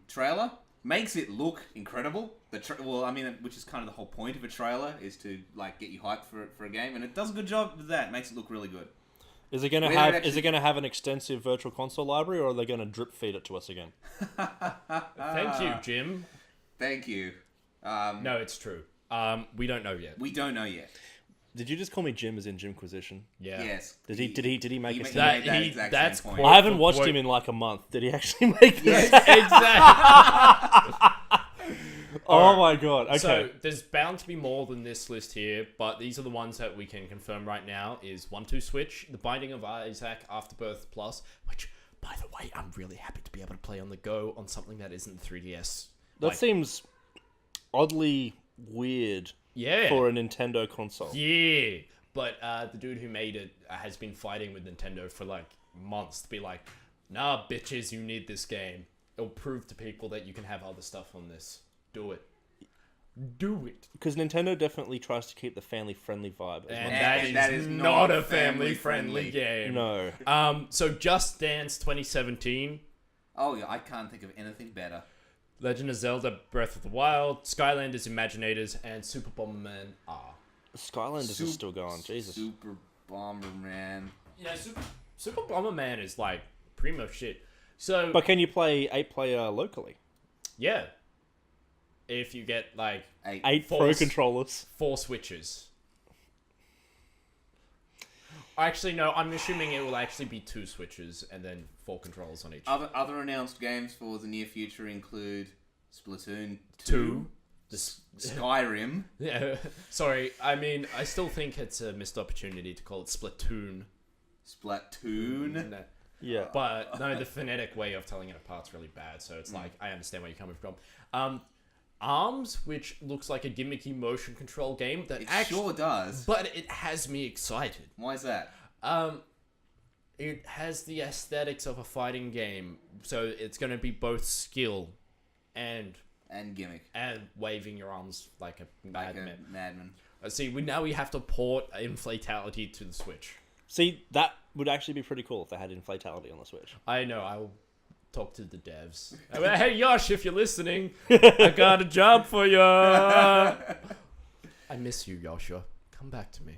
trailer makes it look incredible. Which is kind of the whole point of a trailer, is to get you hyped for a game, and it does a good job with that. It makes it look really good. Is it going to have an extensive virtual console library, or are they going to drip feed it to us again? Thank you, Jim. Thank you. No, it's true. We don't know yet. We don't know yet. Did you just call me Jim as in Jim Quisition? Yeah. Yes. Did he make a that exact same point. I haven't watched him in like a month. Did he actually make this? Yes, exactly. Oh my god. Okay. So there's bound to be more than this list here, but these are the ones that we can confirm right now. Is 1-2 Switch, The Binding of Isaac Afterbirth Plus, which, by the way, I'm really happy to be able to play on the go on something that isn't 3DS. That seems oddly weird. Yeah. For a Nintendo console. Yeah. But the dude who made it has been fighting with Nintendo for months to be like, nah, bitches, you need this game. It'll prove to people that you can have other stuff on this. Do it. Do it. Because Nintendo definitely tries to keep the family-friendly vibe. And that is not a family-friendly game. No. So Just Dance 2017. Oh, yeah, I can't think of anything better. Legend of Zelda Breath of the Wild, Skylanders Imaginators, and Super Bomberman R. Skylanders is still going, Jesus. Super Bomberman. Yeah, Super Bomberman is primo shit. So, but can you play 8-player locally? Yeah. If you get 8 Pro controllers. 4 switches. Actually, no. I'm assuming it will actually be 2 switches and then 4 controllers on each. Other announced games for the near future include Splatoon 2. Skyrim. Yeah. Sorry. I mean, I still think it's a missed opportunity to call it Splatoon. Splatoon. No. Yeah. But no, the phonetic way of telling it apart's really bad. So it's like I understand where you're coming from. ARMS, which looks like a gimmicky motion control game that Sure does. but it has me excited. Why is that? It has the aesthetics of a fighting game, so it's going to be both skill and gimmick and waving your arms like a madman. See, we have to port Inflatality to the Switch. See, that would actually be pretty cool if they had Inflatality on the Switch. I know. I'll talk to the devs. Hey, Yosh, if you're listening, I got a job for you. I miss you, Yoshua. Come back to me.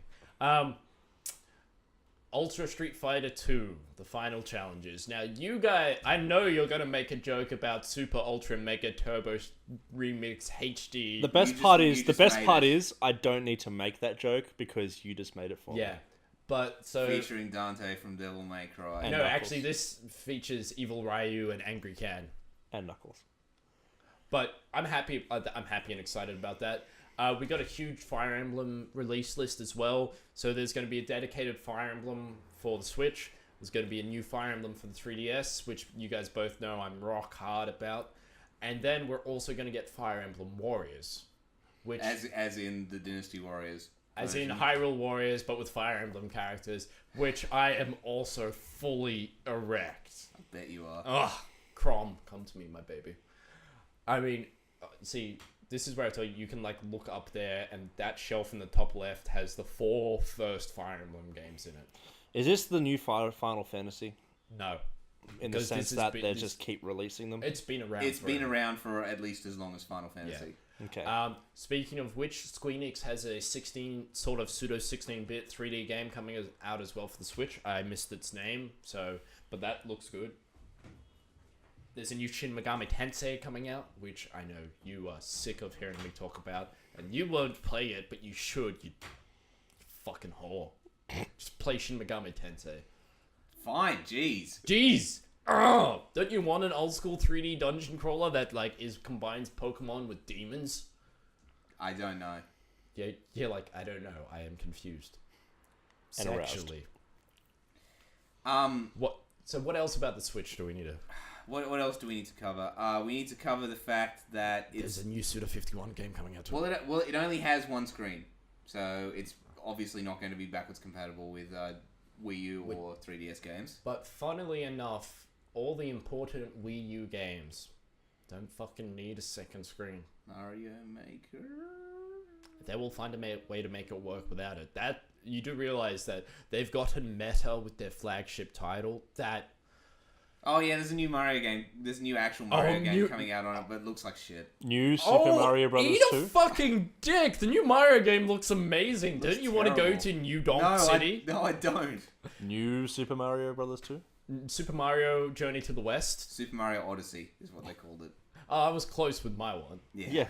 Ultra Street Fighter 2, the final challenges. Now, you guys, I know you're going to make a joke about Super Ultra Mega Turbo Remix HD. The best part is I don't need to make that joke because you just made it for me. Yeah. But so featuring Dante from Devil May Cry. No, actually, this features Evil Ryu and Angry Can and Knuckles. But I'm happy. I'm happy and excited about that. We got a huge Fire Emblem release list as well. So there's going to be a dedicated Fire Emblem for the Switch. There's going to be a new Fire Emblem for the 3DS, which you guys both know I'm rock hard about. And then we're also going to get Fire Emblem Warriors, which as in the Dynasty Warriors. As in Hyrule Warriors, but with Fire Emblem characters, which I am also fully erect. I bet you are. Ugh, Crom, come to me, my baby. I mean, see, this is where I tell you, you can like look up there, and that shelf in the top left has the 4 first Fire Emblem games in it. Is this the new Final Fantasy? No. In the sense that they just keep releasing them? It's been around. It's been around for at least as long as Final Fantasy. Yeah. Okay. Speaking of which, Squeenix has a 16 sort of pseudo 16-bit 3D game coming out as well for the Switch. I missed its name, but that looks good. There's a new Shin Megami Tensei coming out, which I know you are sick of hearing me talk about, and you won't play it, but you should. You fucking whore. Just play Shin Megami Tensei. Fine, jeez. Jeez. Oh, don't you want an old school 3D dungeon crawler that like combines Pokemon with demons? I don't know. Yeah, like I don't know. I am confused. And Sexually. Aroused. What else about the Switch do we need to? What else do we need to cover? We need to cover the fact that there's a new Suda 51 game coming out. It only has one screen, so it's obviously not going to be backwards compatible with Wii U or 3DS games. But funnily enough, all the important Wii U games don't fucking need a second screen. Mario Maker. They will find a way to make it work without it. That you do realize that they've gotten meta with their flagship title. Oh yeah, there's a new Mario game. There's a new actual Mario game coming out on it, but it looks like shit. New Super Mario Brothers 2? Eat a fucking dick! The new Mario game looks amazing. Don't you want to go to New Donk City? No, I don't. New Super Mario Brothers 2? Super Mario Journey to the West? Super Mario Odyssey is what they called it. I was close with my one. Yeah.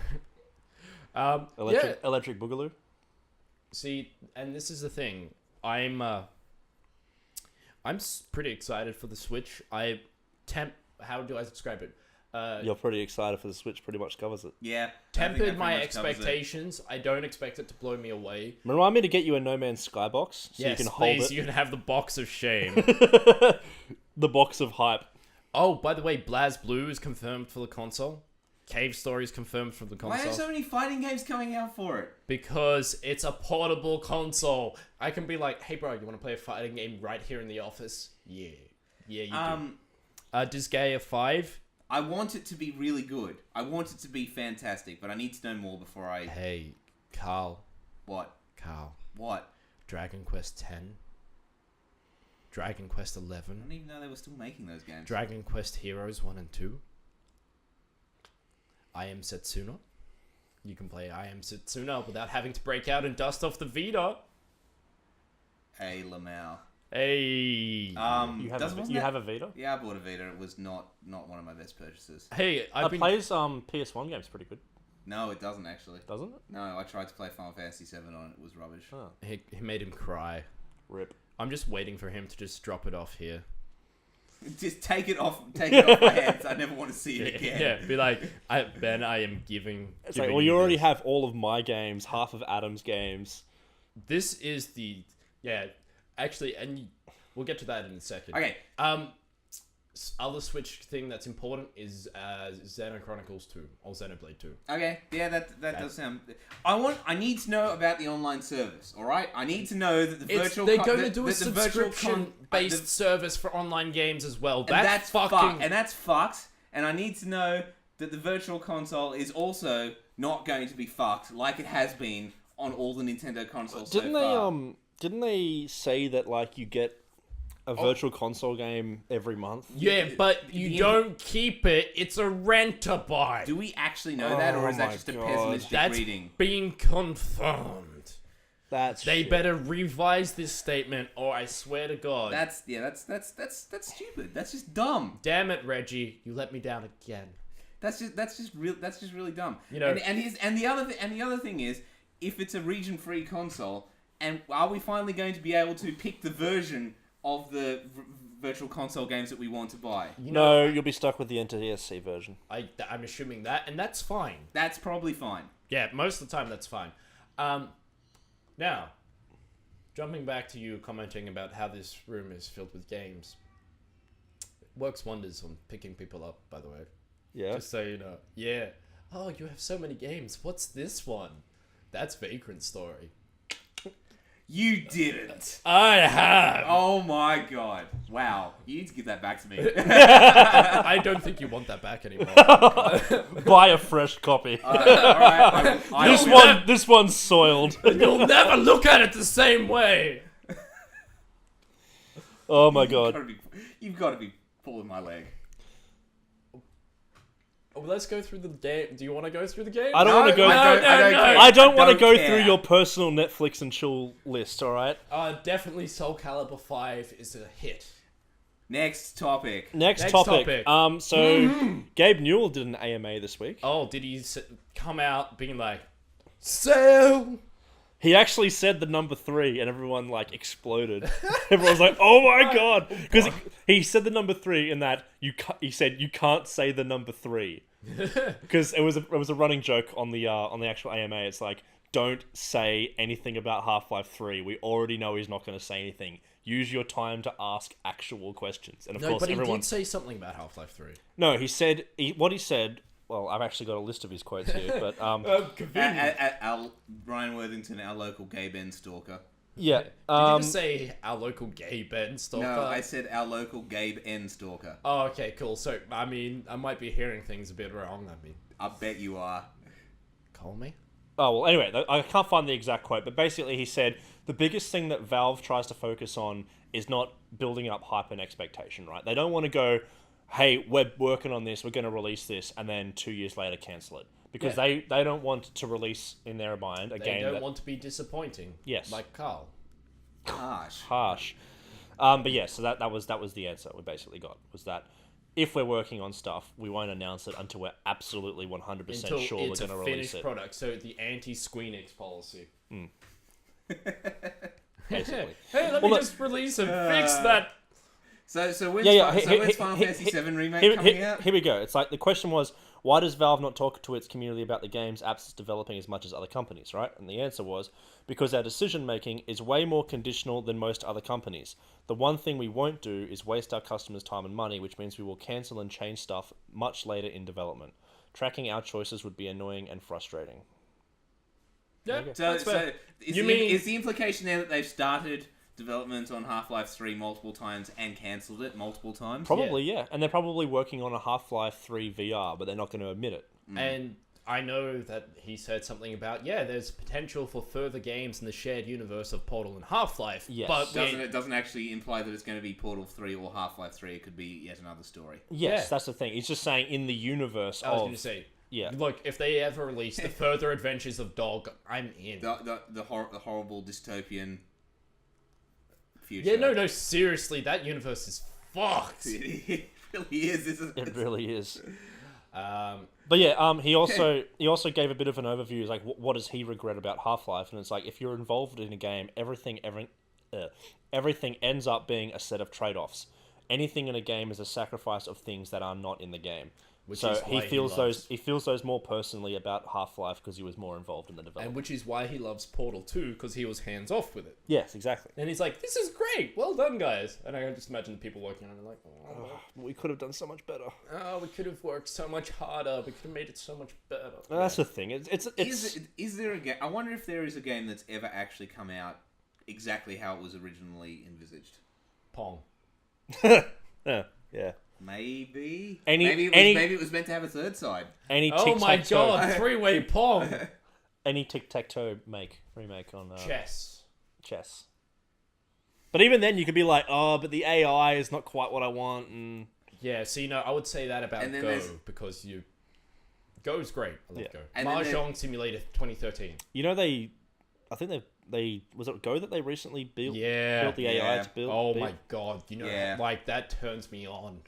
Electric Boogaloo? See, and this is the thing. I'm pretty excited for the Switch. How do I describe it? You're pretty excited for the Switch, pretty much covers it. Yeah. Tempered my expectations. I don't expect it to blow me away. Remind me to get you a No Man's Sky box so you can hold it. You can have the box of shame. The box of hype. Oh, by the way, BlazBlue is confirmed for the console. Cave Story is confirmed for the console. Why are so many fighting games coming out for it? Because it's a portable console. I can be like, hey bro, you want to play a fighting game right here in the office? Yeah, you do. Disgaea 5. I want it to be really good. I want it to be fantastic, but I need to know more before I... Hey, Carl. What? Carl. What? Dragon Quest 10. Dragon Quest 11. I didn't even know they were still making those games. Dragon Quest Heroes 1 and 2. I Am Setsuna. You can play I Am Setsuna without having to break out and dust off the Vita. Hey, Lamau. Hey. You have a Vita? Yeah, I bought a Vita. It was not one of my best purchases. Hey, plays PS1 games pretty good. No, it doesn't actually. Doesn't it? No, I tried to play Final Fantasy 7 on it. It was rubbish. Oh. He made him cry. Rip. I'm just waiting for him to just drop it off here. Just take it off my hands. I never want to see it again. Yeah, be like, Ben, I am giving. It's like, well, you already have all of my games, half of Adam's games. This is the actually, and we'll get to that in a second. Okay. Other Switch thing that's important is Xeno Chronicles 2 or Xenoblade 2. Okay, yeah, that does sound. I need to know about the online service. All right, I need to know that the virtual. They're going to do a subscription-based service for online games as well. That's fucking. And that's fucked. And I need to know that the virtual console is also not going to be fucked like it has been on all the Nintendo consoles so far. Didn't they say that like you get a virtual console game every month? Yeah, but you don't keep it. It's a rent-a-buy. Do we actually know that, or is that just a pessimistic reading? That's being confirmed. They shit. better revise this statement, or I swear to God. That's stupid. That's just dumb. Damn it, Reggie! You let me down again. That's just really dumb. You know, and the other thing is, if it's a region-free console, and are we finally going to be able to pick the version of the virtual console games that we want to buy? No, you'll be stuck with the NTSC version. I'm assuming that, and that's fine. That's probably fine. Yeah, most of the time that's fine. Now, jumping back to you commenting about how this room is filled with games. It works wonders on picking people up, by the way. Yeah. Just so you know. Yeah. Oh, you have so many games. What's this one? That's Vagrant Story. You didn't. I have. Oh my god. Wow. You need to give that back to me. I don't think you want that back anymore. Buy a fresh copy. Alright. This one's soiled. You'll never look at it the same way. Oh my god. You've got to be pulling my leg. Oh, let's go through the game. Do you want to go through the game? I don't want to go. I don't want to go through your personal Netflix and chill list. All right. Definitely Soul Calibur 5 is a hit. Next topic. Next topic. So Gabe Newell did an AMA this week. Oh, did he come out being like, so? He actually said the number 3, and everyone like exploded. Everyone was like, "Oh my god!" Because he said the number 3, and that he said you can't say the number 3, because it was a running joke on the actual AMA. It's like, don't say anything about Half-Life 3. We already know he's not going to say anything. Use your time to ask actual questions. And of course, he did say something about Half-Life 3. No, he said what he said. Well, I've actually got a list of his quotes here, but Ryan Worthington, our local gay Ben stalker. Yeah. Did you just say our local gay Ben stalker? No, I said our local Gabe N stalker. Oh, okay, cool. So, I mean, I might be hearing things a bit wrong. I bet you are. Call me? Oh, well, anyway, I can't find the exact quote, but basically he said, the biggest thing that Valve tries to focus on is not building up hype and expectation, right? They don't want to go, hey, we're working on this, we're going to release this, and then 2 years later cancel it. Because they don't want to release, in their mind, a game that... They don't want to be disappointing. Yes. Like Carl. Harsh. But yeah, so that was the answer we basically got, was that if we're working on stuff, we won't announce it until we're absolutely 100% sure we're going to release it. Until it's a finished product, so the anti-Squeenix policy. Basically. Hey, let me just release and fix that... So when's Final Fantasy VII Remake coming out? Here we go. It's like, the question was, why does Valve not talk to its community about the games apps it's developing as much as other companies, right? And the answer was, because our decision-making is way more conditional than most other companies. The one thing we won't do is waste our customers' time and money, which means we will cancel and change stuff much later in development. Tracking our choices would be annoying and frustrating. Yeah, so is the implication there that they've started development on Half-Life 3 multiple times and cancelled it multiple times? Probably, yeah. And they're probably working on a Half-Life 3 VR, but they're not going to admit it. And I know that he said something about, there's potential for further games in the shared universe of Portal and Half-Life. Yes. But it doesn't actually imply that it's going to be Portal 3 or Half-Life 3. It could be yet another story. Yes, that's the thing. He's just saying in the universe I was going to say... Yeah. Look, if they ever release the further adventures of Dog, I'm in. The horrible dystopian future. Yeah, no, seriously, that universe is fucked. It really is, isn't it? It really is. But yeah, he also gave a bit of an overview. Like, what does he regret about Half-Life? And it's like, if you're involved in a game, everything everything ends up being a set of trade-offs. Anything in a game is a sacrifice of things that are not in the game. So he feels those more personally about Half-Life because he was more involved in the development. And which is why he loves Portal 2, because he was hands-off with it. Yes, exactly. And he's like, this is great, well done, guys. And I can just imagine the people working on it like, we could have done so much better. Oh, we could have worked so much harder. We could have made it so much better. That's the thing. Is there a game? I wonder if there is a game that's ever actually come out exactly how it was originally envisaged. Pong. Yeah. Maybe. Maybe it was meant to have a third side. Oh my god, three-way Pong. Any tic-tac-toe remake on Chess. But even then, you could be like, oh, but the AI is not quite what I want. And yeah, so I would say that about Go, because Go's great. I love Go. And Mahjong Simulator 2013. You know, I think they was it Go that they recently built the AI to build? Oh my god, like that turns me on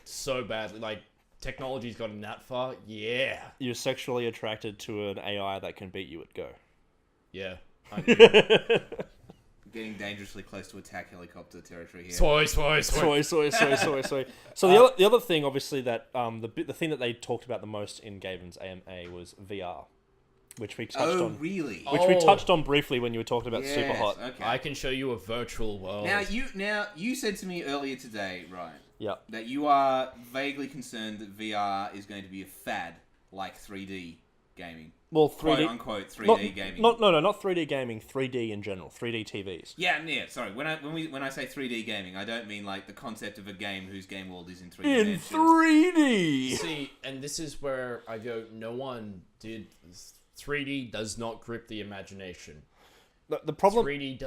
so badly. Like technology's gotten that far. Yeah. You're sexually attracted to an AI that can beat you at Go. Yeah. Getting dangerously close to attack helicopter territory here. Soy. So the other thing, obviously, that the thing that they talked about the most in Gaben's AMA was VR, which we touched on. Really? Which we touched on briefly when you were talking about Super Hot. Okay. I can show you a virtual world. Now you said to me earlier today, Ryan, that you are vaguely concerned that VR is going to be a fad like 3D gaming. Well, 3D, quote unquote 3D gaming. Not 3D gaming. 3D in general. 3D TVs. Yeah. Sorry. When I say 3D gaming, I don't mean like the concept of a game whose game world is in 3D. In 3D. See, and this is where I go. No one did. 3D does not grip the imagination. The problem 3D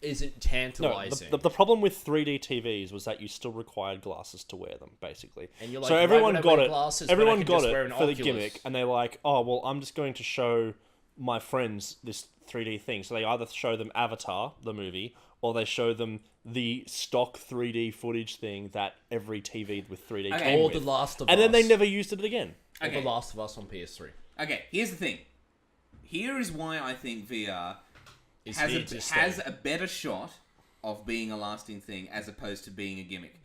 isn't tantalizing. No, the problem with 3D TVs was that you still required glasses to wear them, basically. And you're like, so everyone got it. Glasses, everyone got it for Oculus? The gimmick, and they're like, oh well, I'm just going to show my friends this 3D thing. So they either show them Avatar, the movie, or they show them the stock 3D footage thing that every TV with 3D came with. Or The Last of Us. And then they never used it again. Or The Last of Us on PS3. Okay, here's the thing. Here is why I think VR has a better shot of being a lasting thing as opposed to being a gimmick.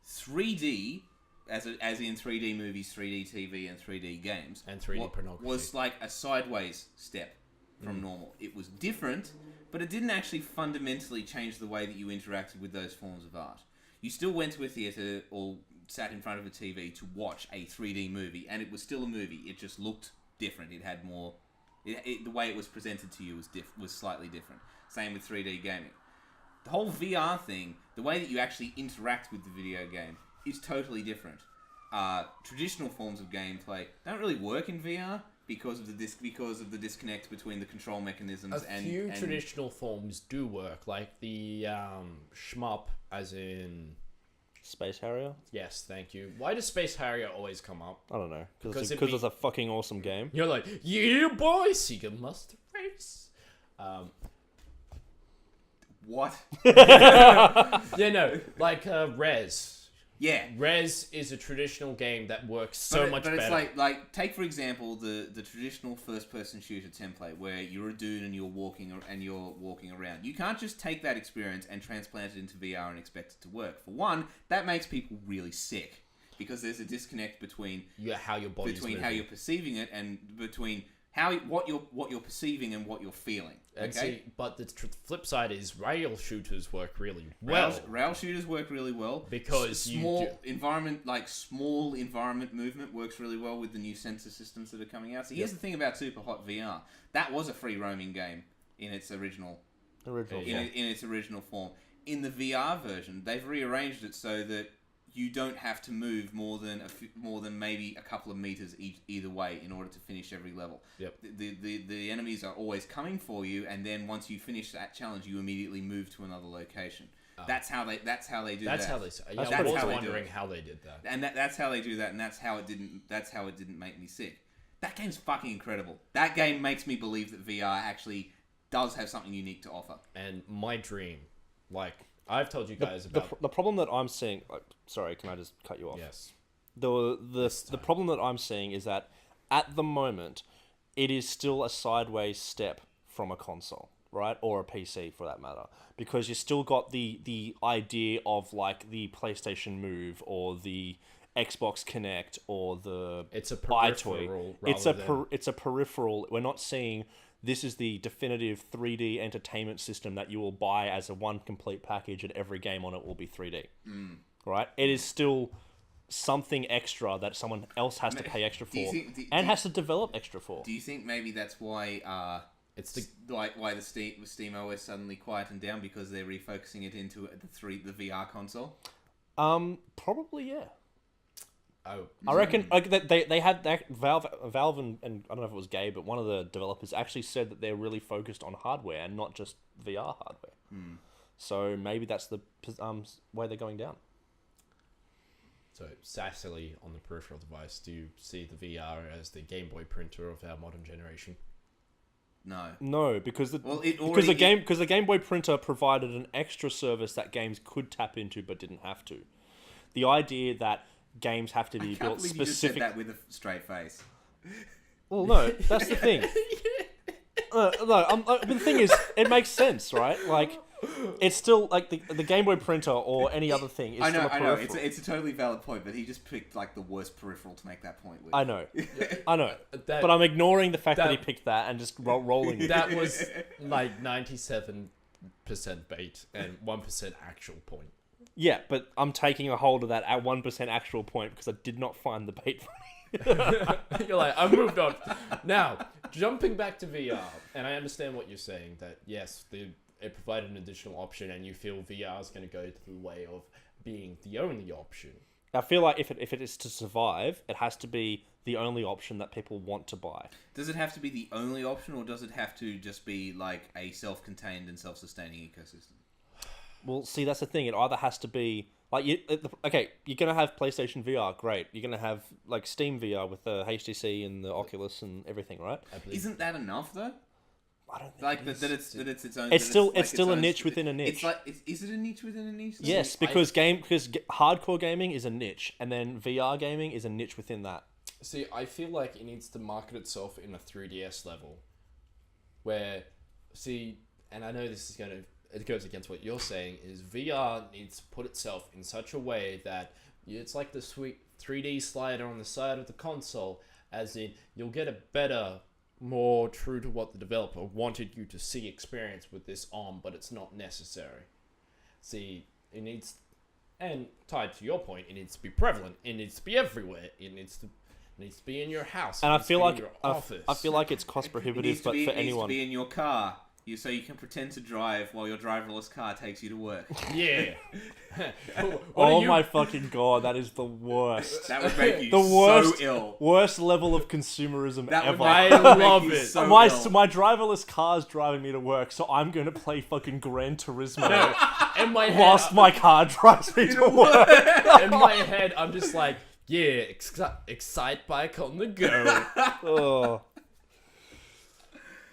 3D, as in 3D movies, 3D TV, and 3D games, and 3D pornography, was like a sideways step from normal. It was different, but it didn't actually fundamentally change the way that you interacted with those forms of art. You still went to a theatre or sat in front of a TV to watch a 3D movie, and it was still a movie. It just looked different. It had more... the way it was presented to you was slightly different. Same with 3D gaming. The whole VR thing, the way that you actually interact with the video game, is totally different. Traditional forms of gameplay don't really work in VR because of the disconnect between the control mechanisms. A few traditional forms do work, like the shmup, as in Space Harrier? Yes, thank you. Why does Space Harrier always come up? I don't know. Because it's a fucking awesome game. You're like, yeah, boy, Sega Master Race. What? Yeah, no, like Rez. Yeah. Rez is a traditional game that works so much better. But it's like take for example the traditional first-person shooter template where you're a dude and you're walking around. You can't just take that experience and transplant it into VR and expect it to work. For one, that makes people really sick because there's a disconnect between how your body's between moving. how you're perceiving it and between what you're perceiving and what you're feeling. And okay? see, but the flip side is rail shooters work really well. Rail shooters work really well because small environment movement works really well with the new sensor systems that are coming out. So here's the thing about Super Hot VR: that was a free roaming game in its original form. In the VR version, they've rearranged it so that you don't have to move more than maybe a couple of meters either way in order to finish every level. Yep. The enemies are always coming for you, and then once you finish that challenge, you immediately move to another location. That's how they do that. That's how they. Yeah, I was wondering how they did that. And that's how they do that, and that's how it didn't make me sick. That game's fucking incredible. That game makes me believe that VR actually does have something unique to offer. And my dream, like I've told you guys about the problem that I'm seeing. Sorry, can I just cut you off? Yes. The problem that I'm seeing is that at the moment, it is still a sideways step from a console. right? Or a PC for that matter, because you still got the idea of like the PlayStation Move or the Xbox Connect or the it's a peripheral. It's a peripheral. We're not seeing this is the definitive 3D entertainment system that you will buy as a one complete package, and every game on it will be 3D. Right? It is still something extra that someone else has to pay extra for and has to develop extra for. Do you think maybe that's why why the Steam OS suddenly quietened down, because they're refocusing it into the VR console? Probably, yeah. Oh, I reckon they had that Valve and I don't know if it was Gabe, but one of the developers actually said that they're really focused on hardware and not just VR hardware. So maybe that's the way they're going down. So sassily on the peripheral device, do you see the VR as the Game Boy printer of our modern generation? No, because the Game Boy printer provided an extra service that games could tap into but didn't have to. The idea that games have to be built specific. You just said that with a straight face. Well, no, that's the thing. But the thing is, it makes sense, right? Like, it's still like the Game Boy printer or any other thing is still a peripheral. I know. It's a totally valid point, but he just picked like the worst peripheral to make that point with. I know. But I'm ignoring the fact that he picked that and just rolling with it. That was like 97% bait and 1% actual point. Yeah, but I'm taking a hold of that at 1% actual point because I did not find the bait funny. You're like, I moved on. Now, jumping back to VR, and I understand what you're saying, that yes, it provided an additional option and you feel VR is going to go to the way of being the only option. I feel like if it is to survive, it has to be the only option that people want to buy. Does it have to be the only option, or does it have to just be like a self-contained and self-sustaining ecosystem? Well, see, that's the thing. It either has to be like you're gonna have PlayStation VR, great. You're gonna have like Steam VR with the HTC and the Oculus and everything, right? Isn't that enough though? I don't think like that it's its own. It's still a niche within a niche. It's like is it a niche within a niche? Yes, because hardcore gaming is a niche, and then VR gaming is a niche within that. See, I feel like it needs to market itself in a 3DS level, where and I know this is going to. It goes against what you're saying, is VR needs to put itself in such a way that it's like the sweet 3D slider on the side of the console, as in you'll get a better, more true to what the developer wanted you to see experience with this on, but it's not necessary. See, it needs, and tied to your point, it needs to be prevalent, it needs to be everywhere, it needs to be in your house, and I feel like your office. I feel like it's cost prohibitive, but for anyone, it needs to be in your car. So you can pretend to drive while your driverless car takes you to work. Yeah. Oh my fucking god, that is the worst. That would make you so ill. Worst level of consumerism ever. I love it. So my driverless car's driving me to work, so I'm gonna play fucking Gran Turismo in my head, whilst my car drives me to work. In my head, I'm just like, yeah, excite bike on the go. Oh.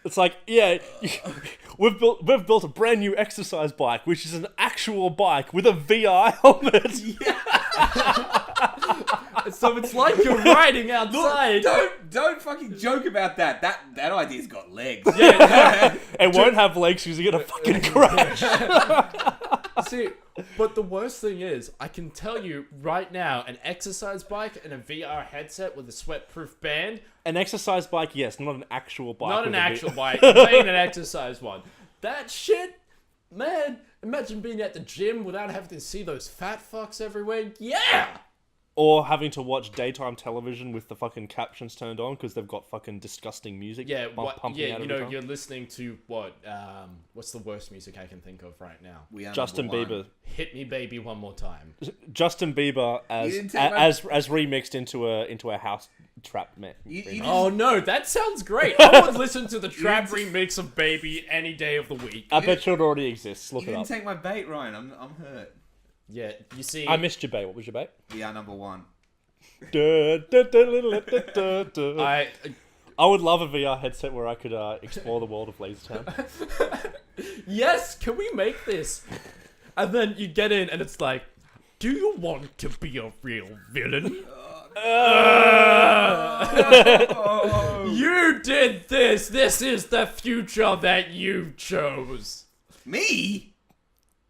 It's like, yeah, we've built a brand new exercise bike, which is an actual bike with a VR helmet. Yeah. So it's like you're riding outside. Look, don't fucking joke about that. That idea's got legs. Yeah. It won't have legs because you're gonna fucking crash. See, but the worst thing is, I can tell you right now, an exercise bike and a VR headset with a sweat-proof band. An exercise bike, yes, not an actual bike. Not an actual bike. I'm saying an exercise one. That shit, man. Imagine being at the gym without having to see those fat fucks everywhere. Yeah. Or having to watch daytime television with the fucking captions turned on because they've got fucking disgusting music pumping out of the time. You're listening to what's the worst music I can think of right now? Justin Bieber. Hit Me Baby One More Time. Justin Bieber as remixed into a house trap man. Oh no, that sounds great. I would listen to the trap remix of Baby any day of the week. I bet you it already exists. Look it up. You didn't take my bait, Ryan. I'm hurt. Yeah, you see... I missed your bait. What was your bait? VR number 1. I would love a VR headset where I could explore the world of Laser Town. Yes, can we make this? And then you get in and it's like, do you want to be a real villain? You did this. This is the future that you chose. Me?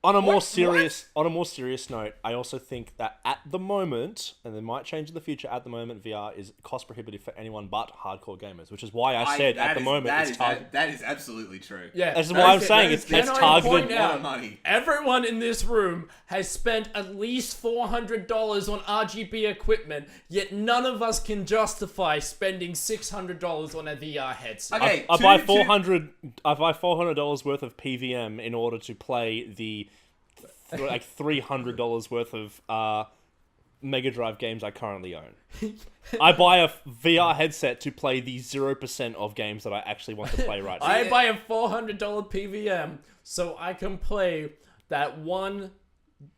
On a more serious note, I also think that at the moment, and they might change in the future, at the moment VR is cost prohibitive for anyone but hardcore gamers, which is why I said at the moment it's targeted. That is absolutely true. Yeah, that's why I'm saying it's targeted. Money. Everyone in this room has spent at least $400 on RGB equipment, yet none of us can justify spending $600 on a VR headset. Okay, I buy $400 worth of PVM in order to play the like $300 worth of Mega Drive games I currently own. I buy a VR headset to play the 0% of games that I actually want to play right now. I buy a $400 PVM so I can play that one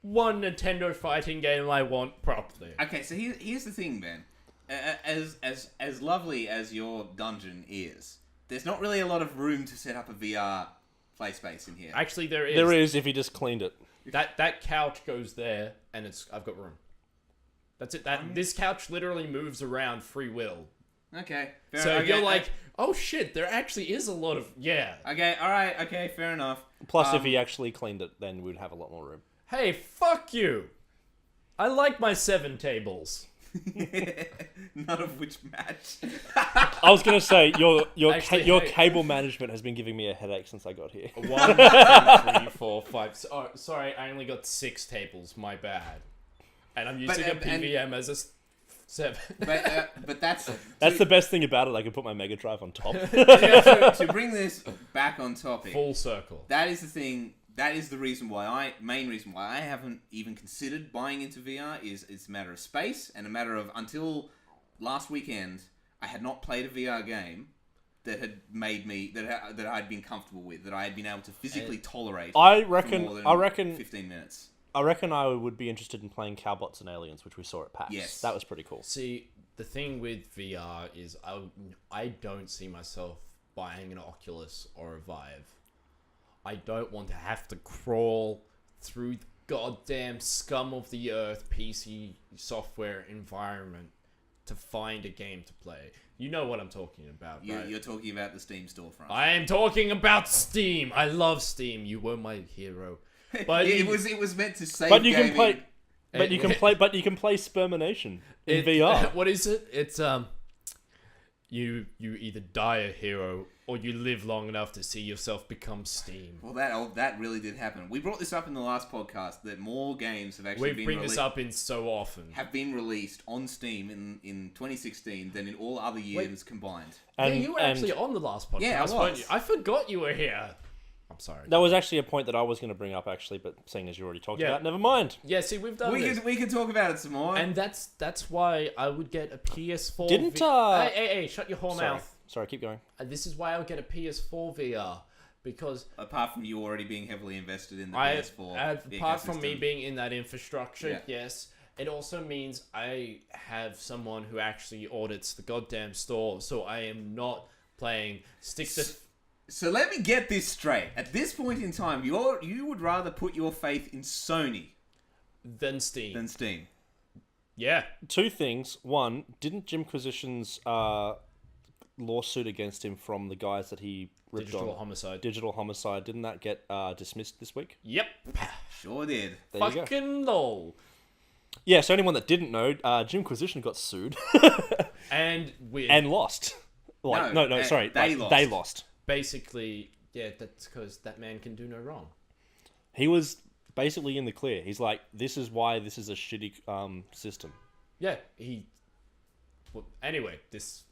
Nintendo fighting game I want properly. Okay, so here's the thing, Ben. As lovely as your dungeon is, there's not really a lot of room to set up a VR play space in here. Actually, there is. There is if you just cleaned it. That couch goes there, and I've got room. That's it. This couch literally moves around free will. Okay. You're like, oh shit, there actually is a lot of Okay, all right. Okay, fair enough. Plus, if he actually cleaned it, then we'd have a lot more room. Hey, fuck you. I like my 7 tables. None of which match. I was gonna say your Actually, cable management has been giving me a headache since I got here. 1, 2, 3, 4, 5. Oh, sorry, I only got 6 tables. My bad. And I'm using a PVM as a 7. But that's That's the best thing about it. I can put my Mega Drive on top. to bring this back on topic. Full circle. That is the thing. That is the main reason why I haven't even considered buying into VR. It's a matter of space and a matter of until last weekend I had not played a VR game that had made me that I'd been comfortable with, that I had been able to physically tolerate. I for reckon. more than I reckon 15 minutes. I reckon I would be interested in playing Cowbots and Aliens, which we saw at PAX. Yes, that was pretty cool. See, the thing with VR is I don't see myself buying an Oculus or a Vive. I don't want to have to crawl through the goddamn scum of the earth PC software environment to find a game to play. You know what I'm talking about, right? You're talking about the Steam storefront. I am talking about Steam. I love Steam. You were my hero. But it was meant to save. But you gaming. can play. But you can play Spermination in VR. What is it? It's you either die a hero or you live long enough to see yourself become Steam. Well, that really did happen. We brought this up in the last podcast that more games have actually We bring this up in so often. Have been released on Steam in 2016 than in all other years combined. You were actually on the last podcast. Yeah, I was. I forgot you were here. I'm sorry. That was actually a point that I was going to bring up, actually, but seeing as you already talked about it, never mind. Yeah, see, we've done this. We can talk about it some more. And that's why I would get a PS4. Hey, shut your whole mouth. Sorry, keep going. This is why I would get a PS4 VR, because apart from you already being heavily invested in the PS4, apart from me being in that infrastructure, yes, it also means I have someone who actually audits the goddamn store, so I am not playing So let me get this straight. At this point in time, you would rather put your faith in Sony than Steam. Yeah. 2 things. One, didn't Jimquisition's lawsuit against him from the guys that he ripped on? Digital Homicide. Didn't that get dismissed this week? Yep. Sure did. There Fucking lol. Yeah, so anyone that didn't know, Jimquisition got sued. and lost. Sorry. They lost. Basically, yeah, that's because that man can do no wrong. He was basically in the clear. He's like, this is why this is a shitty system. Yeah, anyway, this...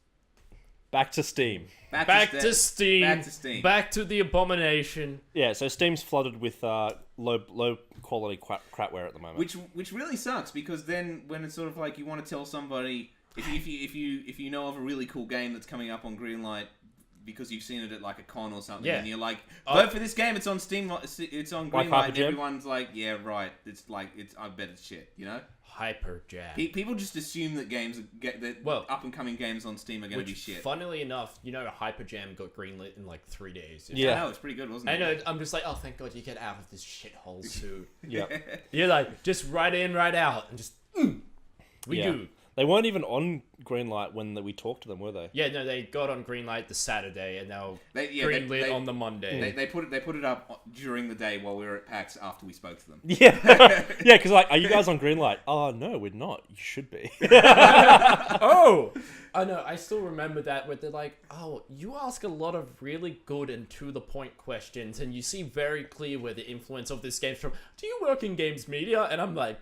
Back to Steam. Back to Steam. Back to the abomination. Yeah, so Steam's flooded with low quality crapware at the moment. Which really sucks, because then when it's sort of like you want to tell somebody, if you know of a really cool game that's coming up on Greenlight, because you've seen it at like a con or something, and you're like, vote for this game, it's on Steam, it's on Greenlight, and everyone's like, yeah, right, I bet it's shit, you know? Hyper Jam. People just assume that up and coming games on Steam are going to be shit. Funnily enough, Hyper Jam got greenlit in like 3 days. Yeah, I know, it's pretty good, wasn't it? I know. I'm just like, oh, thank God you get out of this shithole suit. Yeah, you're like, just right in, right out, and just we do. They weren't even on Greenlight when we talked to them, were they? Yeah, no, they got on Greenlight the Saturday, and now Greenlit on the Monday. They put it up during the day while we were at PAX after we spoke to them. Yeah, yeah, because like, are you guys on Greenlight? Oh no, we're not. You should be. Oh, I know. I still remember that where they're like, "Oh, you ask a lot of really good and to the point questions, and you see very clear where the influence of this game's from. Do you work in games media?" And I'm like,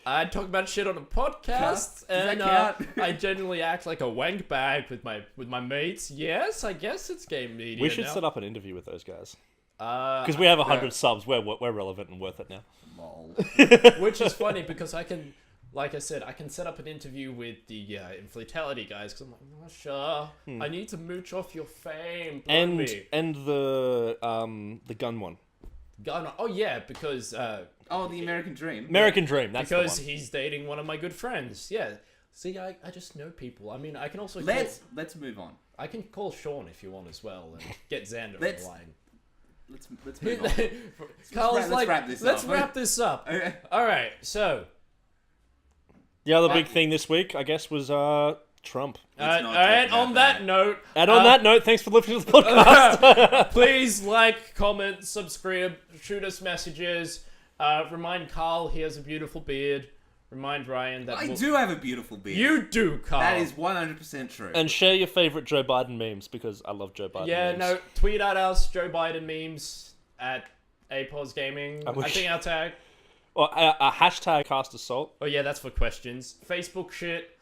I talk about shit on a podcast, and I generally act like a wank bag with my mates. Yes, I guess it's game media. We should set up an interview with those guys. Because we have 100 subs, we're relevant and worth it now. Lol. Which is funny because I can, like I said, I can set up an interview with the Inflatality guys because I'm like, oh, sure, I need to mooch off your fame. And the gun one. Gun. Oh yeah, because the American Dream. American Dream. That's because the one. he's dating one of my good friends. Yeah. See, I just know people. I mean, I can also let's move on. I can call Sean if you want as well and get Xander on the line. Let's move on. Carl's let's wrap this up. Okay. All right, so the other big thing this week, I guess, was Trump. And on that note, thanks for listening to the podcast. Please like, comment, subscribe, shoot us messages. Remind Carl he has a beautiful beard. Remind Ryan that I do have a beautiful beard. You do, Carl. That is 100% true. And share your favorite Joe Biden memes because I love Joe Biden. Yeah, memes. no, tweet at us Joe Biden memes at APOS Gaming. I think our tag. Or a hashtag cast assault. Oh yeah, that's for questions. Facebook shit.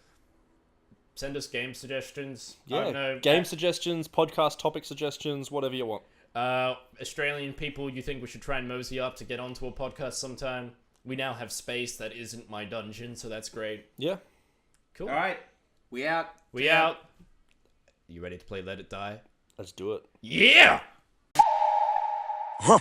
Send us game suggestions. Yeah, I don't know. game suggestions, podcast topic suggestions, whatever you want. Australian people you think we should try and mosey up to get onto a podcast sometime. We now have space that isn't my dungeon, so that's great. Yeah. Cool. All right. We out. We out. You ready to play Let It Die? Let's do it. Yeah! Huh.